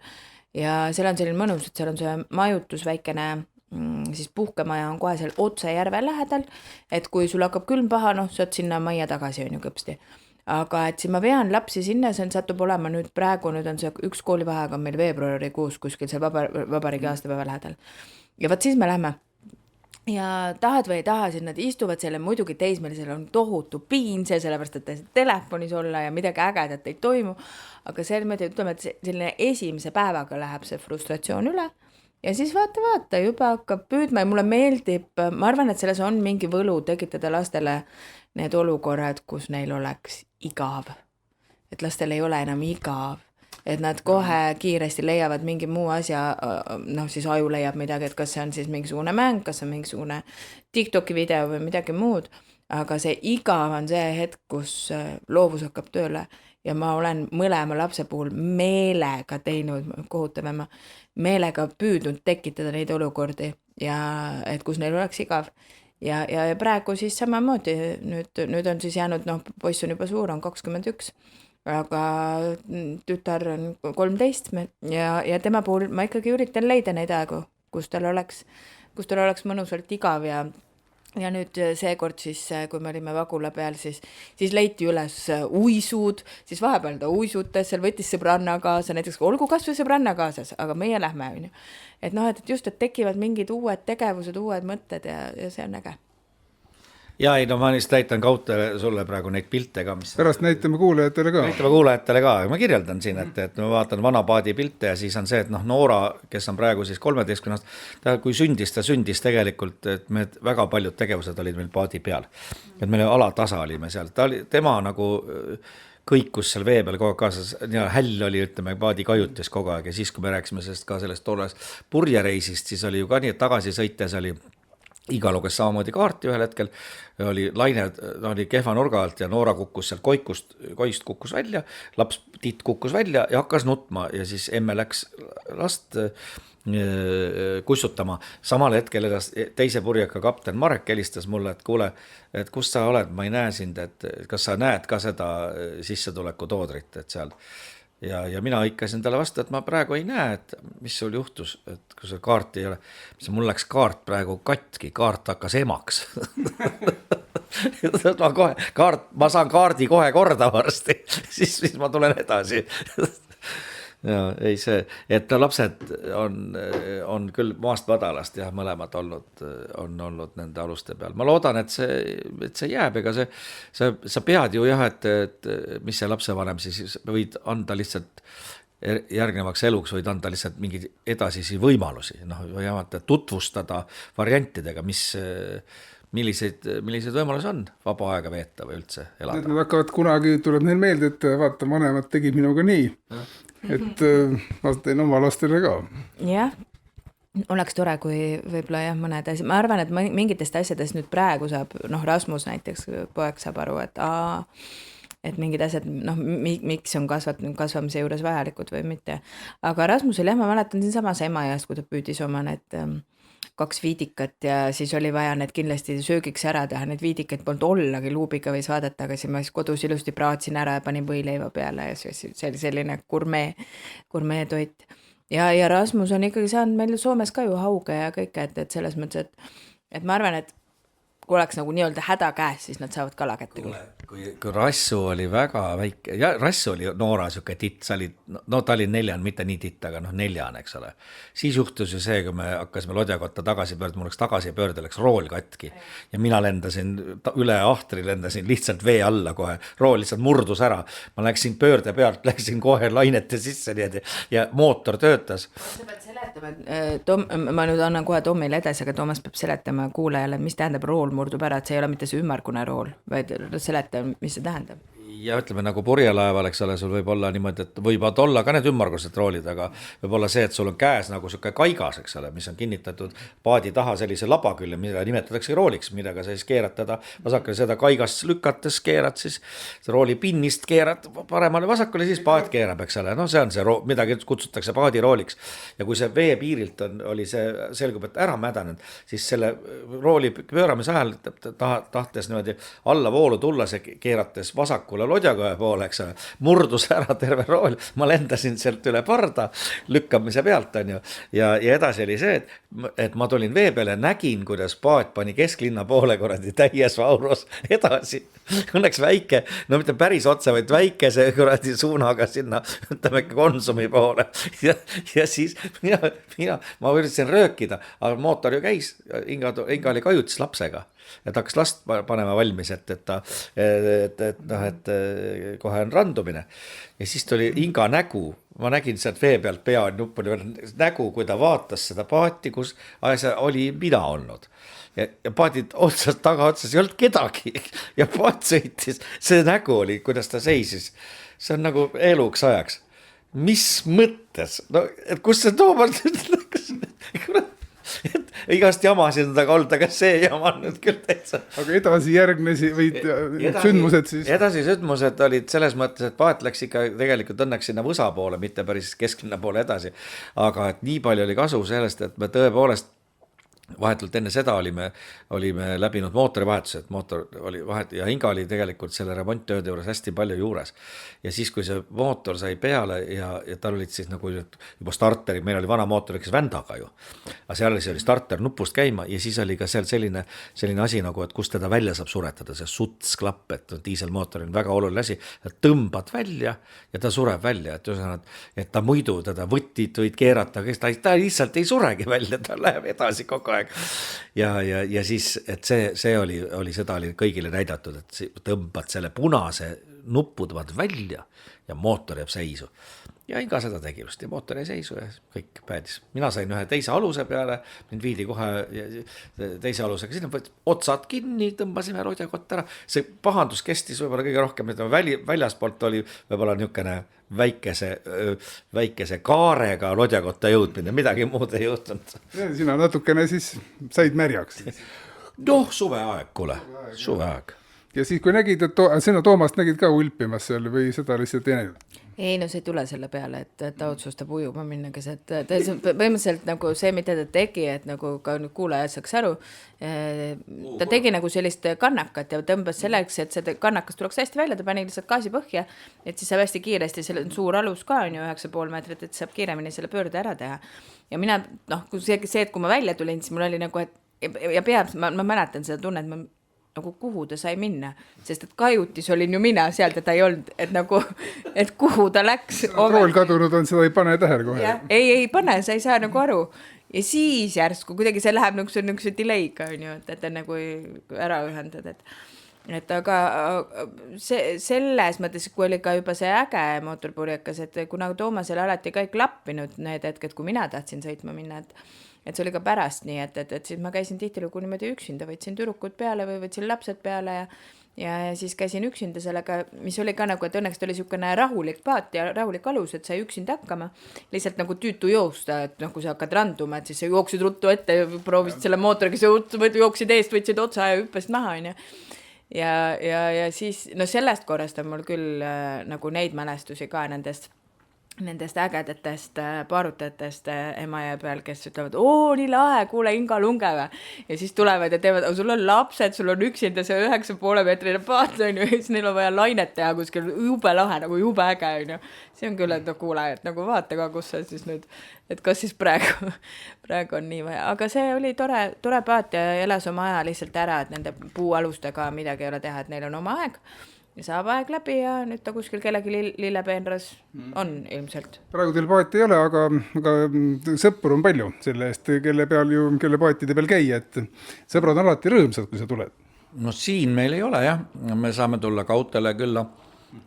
ja seal on selline mõnus, et seal on see majutus väikene, siis puhkemaja on kohe seal otse järve lähedal, et kui sul hakkab külm paha, saad sinna majja tagasi on ju kõpsti. Aga et siis ma vean lapsi sinna, see satub olema nüüd praegu, nüüd on see üks koolivaheaeg on meil veebruarikuus kuskil seal vabariigi aastapäeva lähedal. Ja vaat siis me lähme. Ja tahad või ei taha, siis nad istuvad selle, muidugi teismelisel on tohutu piin see, sellepärast, et telefonis olla ja midagi ägedat ei toimu, aga selline, ütleme, et selline esimese päevaga läheb see frustratsioon üle ja siis vaata, juba hakkab püüdma ja mulle meeldib, ma arvan, et selles on mingi võlu tekitada lastele need olukorrad, kus neil oleks igav, et lastel ei ole enam igav. Et nad kohe kiiresti leiavad mingi muu asja, siis aju leiab midagi, et kas see on siis mingisugune mäng, kas see on mingisugune TikToki video või midagi muud, aga see igav on see hetk, kus loovus hakkab tööle ja ma olen mõlema lapse puhul meelega teinud, kohutavama, meelega püüdnud tekitada neid olukordi ja et kus neil oleks igav. Ja praegu siis samamoodi, nüüd on siis jäänud, poiss on juba suur, on 21, aga tütar on 13 ja tema puhul ma ikkagi üritan leida neid aegu, kus tal oleks mõnusalt igav ja nüüd seekord siis, kui me olime Vagula peal, siis leiti üles uisud, siis vahepeal ta uisutas, seal võttis sõbranna kaasa, näiteks olgu kas või sõbranna kaasas, aga meie lähme, on ju. Et just, et tekivad mingid uued tegevused, uued mõtted ja see on äge. Ja ei, ma lihtsalt näitan kaute sulle praegu neid pilte ka, mis pärast näitame kuulajatele ka. Ma kirjeldan siin, et ma vaatan vana paadi pilte ja siis on see, et Noora, kes on praegu siis 13 aastat, ta kui ta sündis tegelikult, et me väga paljud tegevused olid meil paadi peal. Et meil alatasa olime seal, tema nagu kõikus seal vee peal kogu aeg kaasas, häll oli, ütleme, paadi kajutis kogu aeg ja siis, kui me rääksime sellest tollest purjereisist, siis oli ju ka nii, et tagasi sõites oli Iga luges samamoodi kaarti ühel hetkel, oli laine, oli kehva nurga alt ja Noora kukkus seal koist kukkus välja, laps Tiit kukkus välja ja hakkas nutma ja siis emme läks last kussutama. Samal hetkel teise purjeka kapten Marek helistas mulle, et kuule, et kus sa oled, ma ei näe sind, et kas sa näed ka seda sissetuleku toodrit, et seal. Ja mina ikkasin talle vastu, et ma praegu ei näe, et mis sul juhtus, et kui see kaart ei ole, mul läks kaart praegu katki, kaart hakkas emaks. ma saan kaardi kohe korda varsti, siis ma tulen edasi. Ja ei see, et lapsed on küll maast madalast ja mõlemad on olnud nende aluste peal. Ma loodan, et see jääb, ega sa pead ju jah, et mis see lapsevanem siis võid anda lihtsalt järgnevaks eluks, võid anda lihtsalt mingeid edasisi võimalusi, tutvustada variantidega, millised võimalused on vaba aega veeta või üldse elada. Nad hakkavad kunagi, tuleb neil meelde, et vaata, vanemad tegid minuga nii. Et ma teen oma lastele ka. Jah, oleks tore, kui võib-olla jah, mõned asjad. Ma arvan, et mingitest asjadest nüüd praegu saab, Rasmus näiteks poeg saab aru, et mingid asjad, miks on kasvamise juures vajalikud või mitte. Aga Rasmusel jah, ma mäletan siin samas ema east, kui ta püüdis oma need 2 viidikat ja siis oli vaja need kindlasti söögiks ära teha, need viidikaid polnud ollagi, luubiga võis vaadata, aga siis ma kodus ilusti praatsin ära ja panin võileiva peale ja see oli selline gurmee toit. Ja Rasmus on ikkagi saanud meil Soomes ka ju hauge ja kõike, et selles mõttes, et ma arvan, et kui oleks nagu nii-öelda häda käes, siis nad saavad kala kätte. kui Rassu oli väga väike, ja Rassu oli noora siuke titt, sa olid, no ta oli neljane, mitte nii titt, aga neljane, eks ole. Siis juhtus ju see, kui me hakkasime Lodjakotta tagasi pöörda, mul läks tagasi pöörda, läks rool katki ja mina lendasin üle ahtri, lendasin lihtsalt vee alla kohe, rool lihtsalt murdus ära. Ma läksin pöörde pealt, läksin kohe lainete sisse niimoodi ja mootor töötas. Sa pead seletama, ma nüüd annan kohe Tomile edasi, aga Toomas peab seletama kuulajale, mis tähendab rool murdub ära, et see ei ole mitte see ümmargune rool, vaid seleta, mis see tähendab. Ja ütleme nagu purjelaeval, eks ole, sul võib olla niimoodi, et võivad olla ka need ümmargused roolid, aga võib olla see, et sul on käes nagu siuke kaigas, eks ole, mis on kinnitatud paadi taha sellise laba külle, mida nimetatakse rooliks, millega sa siis keerad teda vasakule, seda kaigast lükates keerad siis rooli pinnist, keerad paremale vasakule, siis paat keerab, eks ole, no see on see, midagi kutsutakse paadi rooliks ja kui see vee piirilt oli see, selgub, et ära mädanenud, siis selle rooli pööramise ajal tahtes niimoodi alla voolu tulla, see keerates vasakule Lodjakoja poole, eks ole, murdus ära terve rool, ma lendasin sealt üle parda lükkamise pealt, on ju, ja edasi oli see, et ma tulin vee peale, nägin, kuidas paat pani kesklinna poole kuradi täies vaurus edasi, õnneks väike, no mitte päris otse, vaid väikese kuradi suunaga sinna, ütleme Konsumi poole ja siis ma üritasin röökida, aga mootor ju käis, Inga oli kajutis lapsega, et hakkas last panema valmis, et kohe on randumine ja siis tuli Inga nägu, ma nägin sealt vee pealt pea nupp oli nägu, kui ta vaatas seda paati, kus asja oli mina olnud ja paadid otsast tagaotsas ei olnud kedagi ja paat sõitis, see nägu oli, kuidas ta seisis, see on nagu eluks ajaks, mis mõttes, no et kus see Toomas et igast jamasid taga olnud, aga see jama nüüd küll täitsa. Aga edasi järgnesi või sündmused siis? Edasi sündmused olid selles mõttes, et paat läks ikka tegelikult õnneks sinna võsa poole, mitte päris kesklinna poole edasi. Aga et nii palju oli kasu sellest, et me tõepoolest vahetult enne seda olime läbinud mootorivahetused, mootor oli vahet ja Inga oli tegelikult selle remonttööde juures hästi palju juures. Ja siis, kui see mootor sai peale ja tal olid siis nagu juba starteri, meil oli vana mootor, kes vändaga ju, aga seal oli starter nupust käima ja siis oli ka seal selline asi nagu, et kus teda välja saab suretada, see sutsklapp, et diiselmootor on väga oluline asi, et tõmbad välja ja ta sureb välja, et ta muidu teda võtid võid keerata, ta lihtsalt ei suregi välja, ta läheb edasi kogu aeg. Ja siis, et see oli seda oli kõigile näidatud, et tõmbad selle punase nuppu tõmbad välja ja mootor jääb seisu. Ja Inga seda tegi just ja mootor jäi seisu ja kõik päädis. Mina sain ühe teise aluse peale, mind viidi kohe teise alusega, sinna otsad kinni, tõmbasime Lodjakotta ära. See pahandus kestis võib-olla kõige rohkem, et väljaspoolt oli võib-olla niisugune väikese kaarega Lodjakotta jõudmine, midagi muud ei juhtunud. Sina natukene siis said märjaks. Noh, suveaeg, kuule, suveaeg. Ja siis, kui nägid, et sina Toomast nägid ka ulpimas seal või seda lihtsalt ei näinud? Ei, no see ei tule selle peale, et ta otsustab ujuma minna, kes põhimõtteliselt nagu see, mida ta tegi, et nagu ka kuulajad saaks aru, ta tegi nagu sellist kannakat ja tõmbas selleks, et see kannakas tuleks hästi välja, ta pani lihtsalt gaasi põhja, et siis saab hästi kiiresti, selle suur alus ka on ju 9,5 meetrit, et saab kiiremini selle pöörde ära teha. Ja mina, et kui ma välja tulin, siis mul oli nagu, et ma mäletan seda tunnet, ma nagu kuhu ta sai minna, sest et kajutis olin ju mina sealt, et ta ei olnud, et nagu, et kuhu ta läks. Rool kadunud on, seda ei pane tähele kohe. Ei pane, sa ei saa nagu aru. Ja siis järsku, kuidagi see läheb nagu see delay'ga, on ju, et nagu ära ühendad, et aga selles mõttes, kui oli ka juba see äge mootorpurjekas, et kuna Toomasel alati kõik lappinud need hetked, kui mina tahtsin sõitma minna, et see oli ka pärast nii, et siis ma käisin tihtilugu niimoodi üksinda, võtsin tüdrukud peale või võtsin lapsed peale ja siis käisin üksinda sellega, mis oli ka nagu, et õnneks ta oli niisugune rahulik paat ja rahulik alus, et sai üksinda hakkama, lihtsalt nagu tüütu joosta, et kui sa hakkad randuma, et siis sa jooksid ruttu ette, proovisid selle mootoriga, jooksid eest, võtsid otsa ja hüppasid maha, on ju. Ja siis, no sellest korrast on mul küll nagu neid mälestusi ka nendest ägedatest paarutajatest Emajõe peal, kes ütlevad, nii lahe, kuule Inga Lungeve. Ja siis tulevad ja teevad, sul on lapsed, sul on üksinda see 9,5 meetrine paat, on ju, ja siis neil on vaja lainet teha kuskil, jube lahe, nagu jube äge, on ju. See on küll, et kuule, et nagu vaata ka, kus see siis nüüd, et kas siis praegu on nii vaja. Aga see oli tore paat ja elas oma aja lihtsalt ära, et nende puualustega midagi ei ole teha, et neil on oma aeg. ja saab aeg läbi ja nüüd ta kuskil kellegi lillepeenras on ilmselt. praegu teil paati ei ole, aga sõpru on palju selle eest, kelle paatide peal käia, et sõbrad on alati rõõmsad, kui sa tuled. No siin meil ei ole jah, me saame tulla Kautele külla,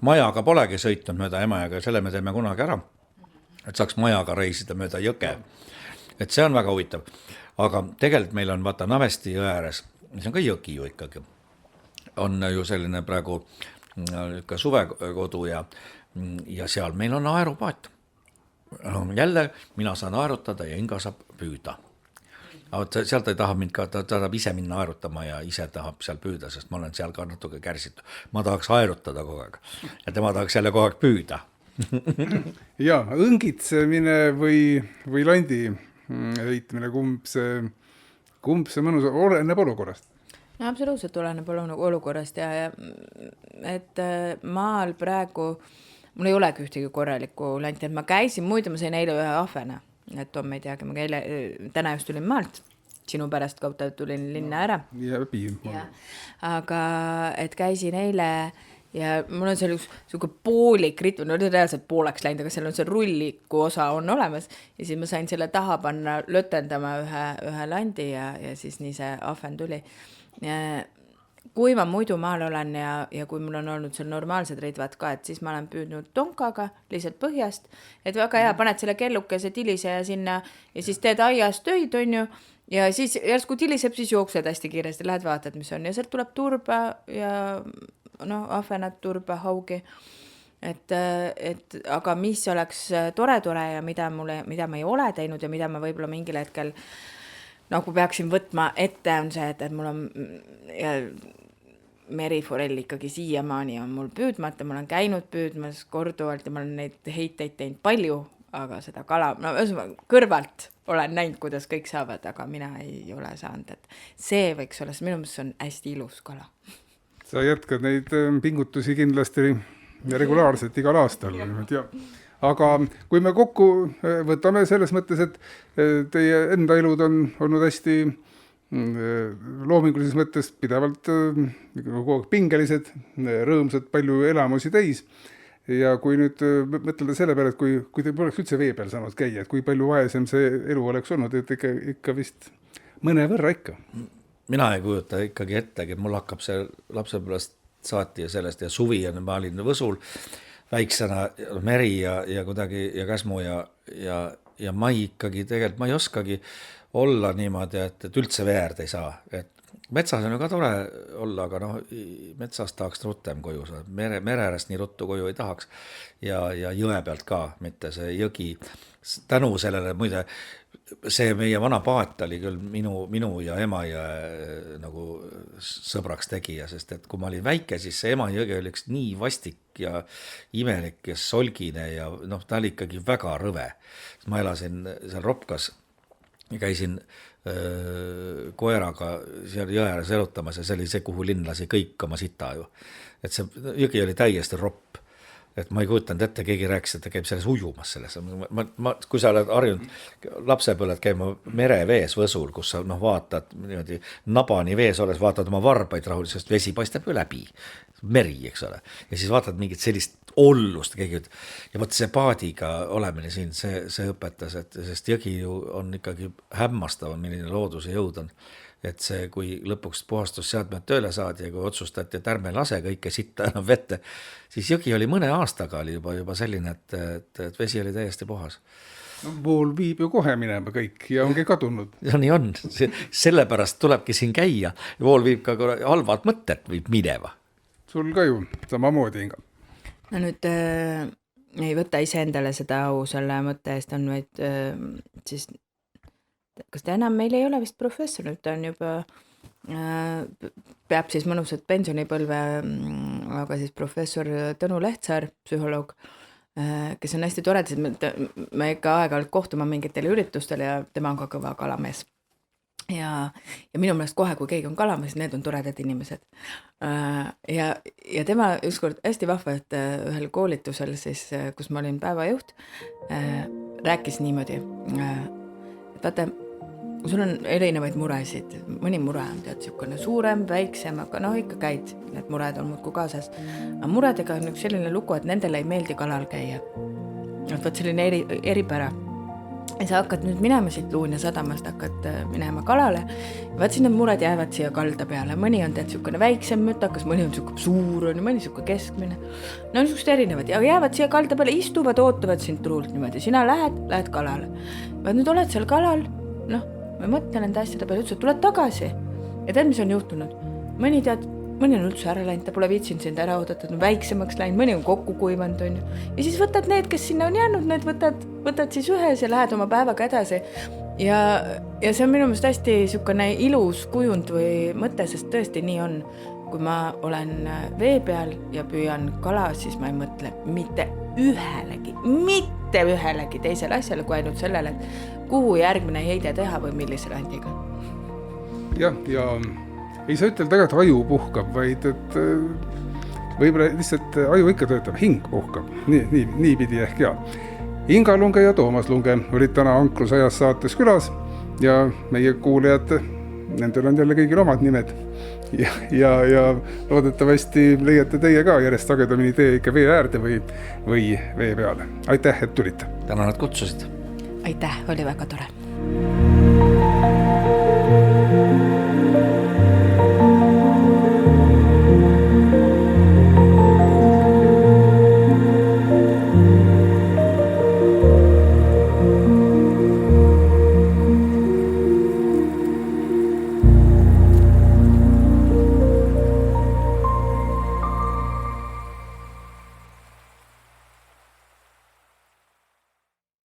majaga polegi sõitnud mööda Emajõge, selle me teeme kunagi ära, et saaks majaga reisida mööda jõge, et see on väga huvitav, aga tegelikult meil on vaata Navesti jõe ääres, see on ka jõgi ju ikkagi, on ju selline praegu ka suvekodu ja seal meil on aerupaat. Jälle mina saan aerutada ja Inga saab püüda. Sealt ei taha mind ka, ta tahab ise minna aerutama ja ise tahab seal püüda, sest ma olen seal ka natuke kärsitud. Ma tahaks aerutada kogu aeg ja tema tahaks jälle kogu aeg püüda. Ja, õngitsemine või landi heitmine, kumb see mõnus oleneb olukorrast? No absoluutselt oleneb olukorrast ja et maal praegu, mul ei olegi ühtegi korralikku lanti, et ma käisin, muidu ma sain eile ühe ahvena, et Tom ei teagi, ma täna just tulin maalt, sinu pärast kauta tulin linna ära. Ja. Aga et käisin eile ja mul on seal üks poolik ritm, no reaalselt pooleks läinud, aga seal on see rulliku osa on olemas ja siis ma sain selle taha panna lötendama ühe landi ja siis nii see ahven tuli. Kui ma muidu maal olen ja kui mul on olnud seal normaalsed ridvad ka, et siis ma olen püüdnud tonkaga lihtsalt põhjast, et väga hea, paned selle kellukese tilise ja sinna ja siis teed aias töid, on ju, ja siis järsku tiliseb, siis jooksed hästi kiiresti, lähed vaatad, mis on ja sealt tuleb turba ja ahvenad, turba, haugi, et aga mis oleks tore ja mida ma ei ole teinud ja mida ma võib-olla mingil hetkel nagu peaksin võtma ette on see, et mul on meriforell ikkagi siiamaani on mul püüdmata, ma olen käinud püüdmas korduvalt ja ma olen neid heiteid teinud palju, aga seda kala, kõrvalt olen näinud, kuidas kõik saavad, aga mina ei ole saanud, et see võiks olla, minu meelest on hästi ilus kala. Sa jätkad neid pingutusi kindlasti regulaarselt igal aastal. Aga kui me kokku võtame selles mõttes, et teie enda elud on olnud hästi loomingulises mõttes pidevalt pingelised, rõõmsad, palju elamusi täis. Ja kui nüüd mõtelda selle peale, et kui te poleks üldse vee peal saanud käia, et kui palju vaesem see elu oleks olnud, et ikka vist mõne võrra ikka. Mina ei kujuta ikkagi ettegi, mul hakkab see lapsepõlvest saati ja sellest ja suvi on, ma olin Võsul väiksena meri ja kuidagi ja Käsmu ja ma ikkagi tegelikult, ma ei oskagi olla niimoodi, et üldse vee äärde ei saa, et metsas on ju ka tore olla, aga metsas tahaks rutem koju saada, mere äärest nii ruttu koju ei tahaks ja jõe pealt ka, mitte see jõgi, tänu sellele muide, see meie vana paat oli küll minu ja Emajõe nagu sõbraks tegija, sest et kui ma olin väike, siis see Emajõgi oli üks nii vastik ja imelik ja solgine ja ta oli ikkagi väga rõve. Ma elasin seal Ropkas ja käisin koeraga seal jõe ääres elutamas ja see oli see, kuhu linn lasi kõik oma sita ju. Et see jõgi oli täiesti ropp. Et ma ei kujutanud ette, keegi rääkis, et ta käib selles ujumas selles. Kui sa oled harjunud lapsepõled käima merevees Võsul, kus sa vaatad niimoodi nabani vees olles, vaatad oma varbaid rahuliselt, sest vesi paistab ju läbi, meri, eks ole. Ja siis vaatad mingit sellist ollust, ja võt see paadiga olemine siin, see õpetas, et sest jõgi ju on ikkagi hämmastav, milline looduse jõud on. Et see, kui lõpuks puhastusseadmed tööle saadi ja kui otsustati, et ärme lase kõike sitta enam vette, siis jõgi oli mõne aastaga oli juba selline, et vesi oli täiesti puhas. Vool viib ju kohe minema kõik ja ongi kadunud. Ja nii on, sellepärast tulebki siin käia. Vool viib ka halvad mõtted viib minema. Sul ka ju samamoodi, Inga. No nüüd ei võta ise endale seda au selle mõtte eest on, vaid siis kas ta enam meil ei ole vist professor, nüüd ta on juba peab siis mõnusat pensionipõlve, aga siis professor Tõnu Lehtsaar, psühholoog, kes on hästi toredad, me ikka aeg-ajalt kohtuma mingitele üritustele ja tema on ka kõva kalamees. Ja minu meelest kohe, kui keegi on kalamees, need on toredad inimesed. Ja tema ükskord hästi vahva, et ühel koolitusel siis, kus ma olin päevajuht, rääkis niimoodi, et vaata, sul on erinevaid muresid, mõni mure on niisugune suurem, väiksem, aga ikka käid, need mured on muudkui kaasas. Aga muredega on üks selline lugu, et nendele ei meeldi kalal käia. Võt selline eripära. Ja sa hakkad nüüd minema siit Luunja sadamast, hakkad minema kalale. Vaat siin need mured jäävad siia kalda peale. Mõni on niisugune väiksem mütakas, mõni on niisugune suur, mõni niisugune keskmine. No niisugust erinevad. Ja jäävad siia kalda peale, istuvad, ootavad sind truult niimoodi. Sina lähed kalale. Vaat nüüd oled seal kalal, ma mõtlen enda asjade peale, ütles, et tuled tagasi. Ja tead, mis on juhtunud? Mõni on üldse ära läinud, ta pole viitsinud sind ära oodata, on väiksemaks läinud, mõni on kokku kuivanud. Ja siis võtad need, kes sinna on jäänud, need võtad siis ühes ja lähed oma päevaga edasi. Ja see on minu meelest hästi niisugune ilus kujund või mõte, sest tõesti nii on. Kui ma olen vee peal ja püüan kala, siis ma ei mõtle mitte ühelegi teisele asjale, kui ainult sellele, et kuhu järgmine heide teha või millise randiga. Ja ei saa ütelda, et aju puhkab, vaid et võib-olla lihtsalt aju ikka töötab, hing puhkab. Nii pidi ehk ja. Inga Lunge ja Toomas Lunge olid täna Ankrusajas saates külas ja meie kuulejad, nendel on jälle kõigil omad nimed. Ja loodetavasti leiate teie ka järjest sagedamini tee ikka vee äärde või vee peale. Aitäh, et tulite. Tänan, et kutsusid. Aitäh, oli väga tore.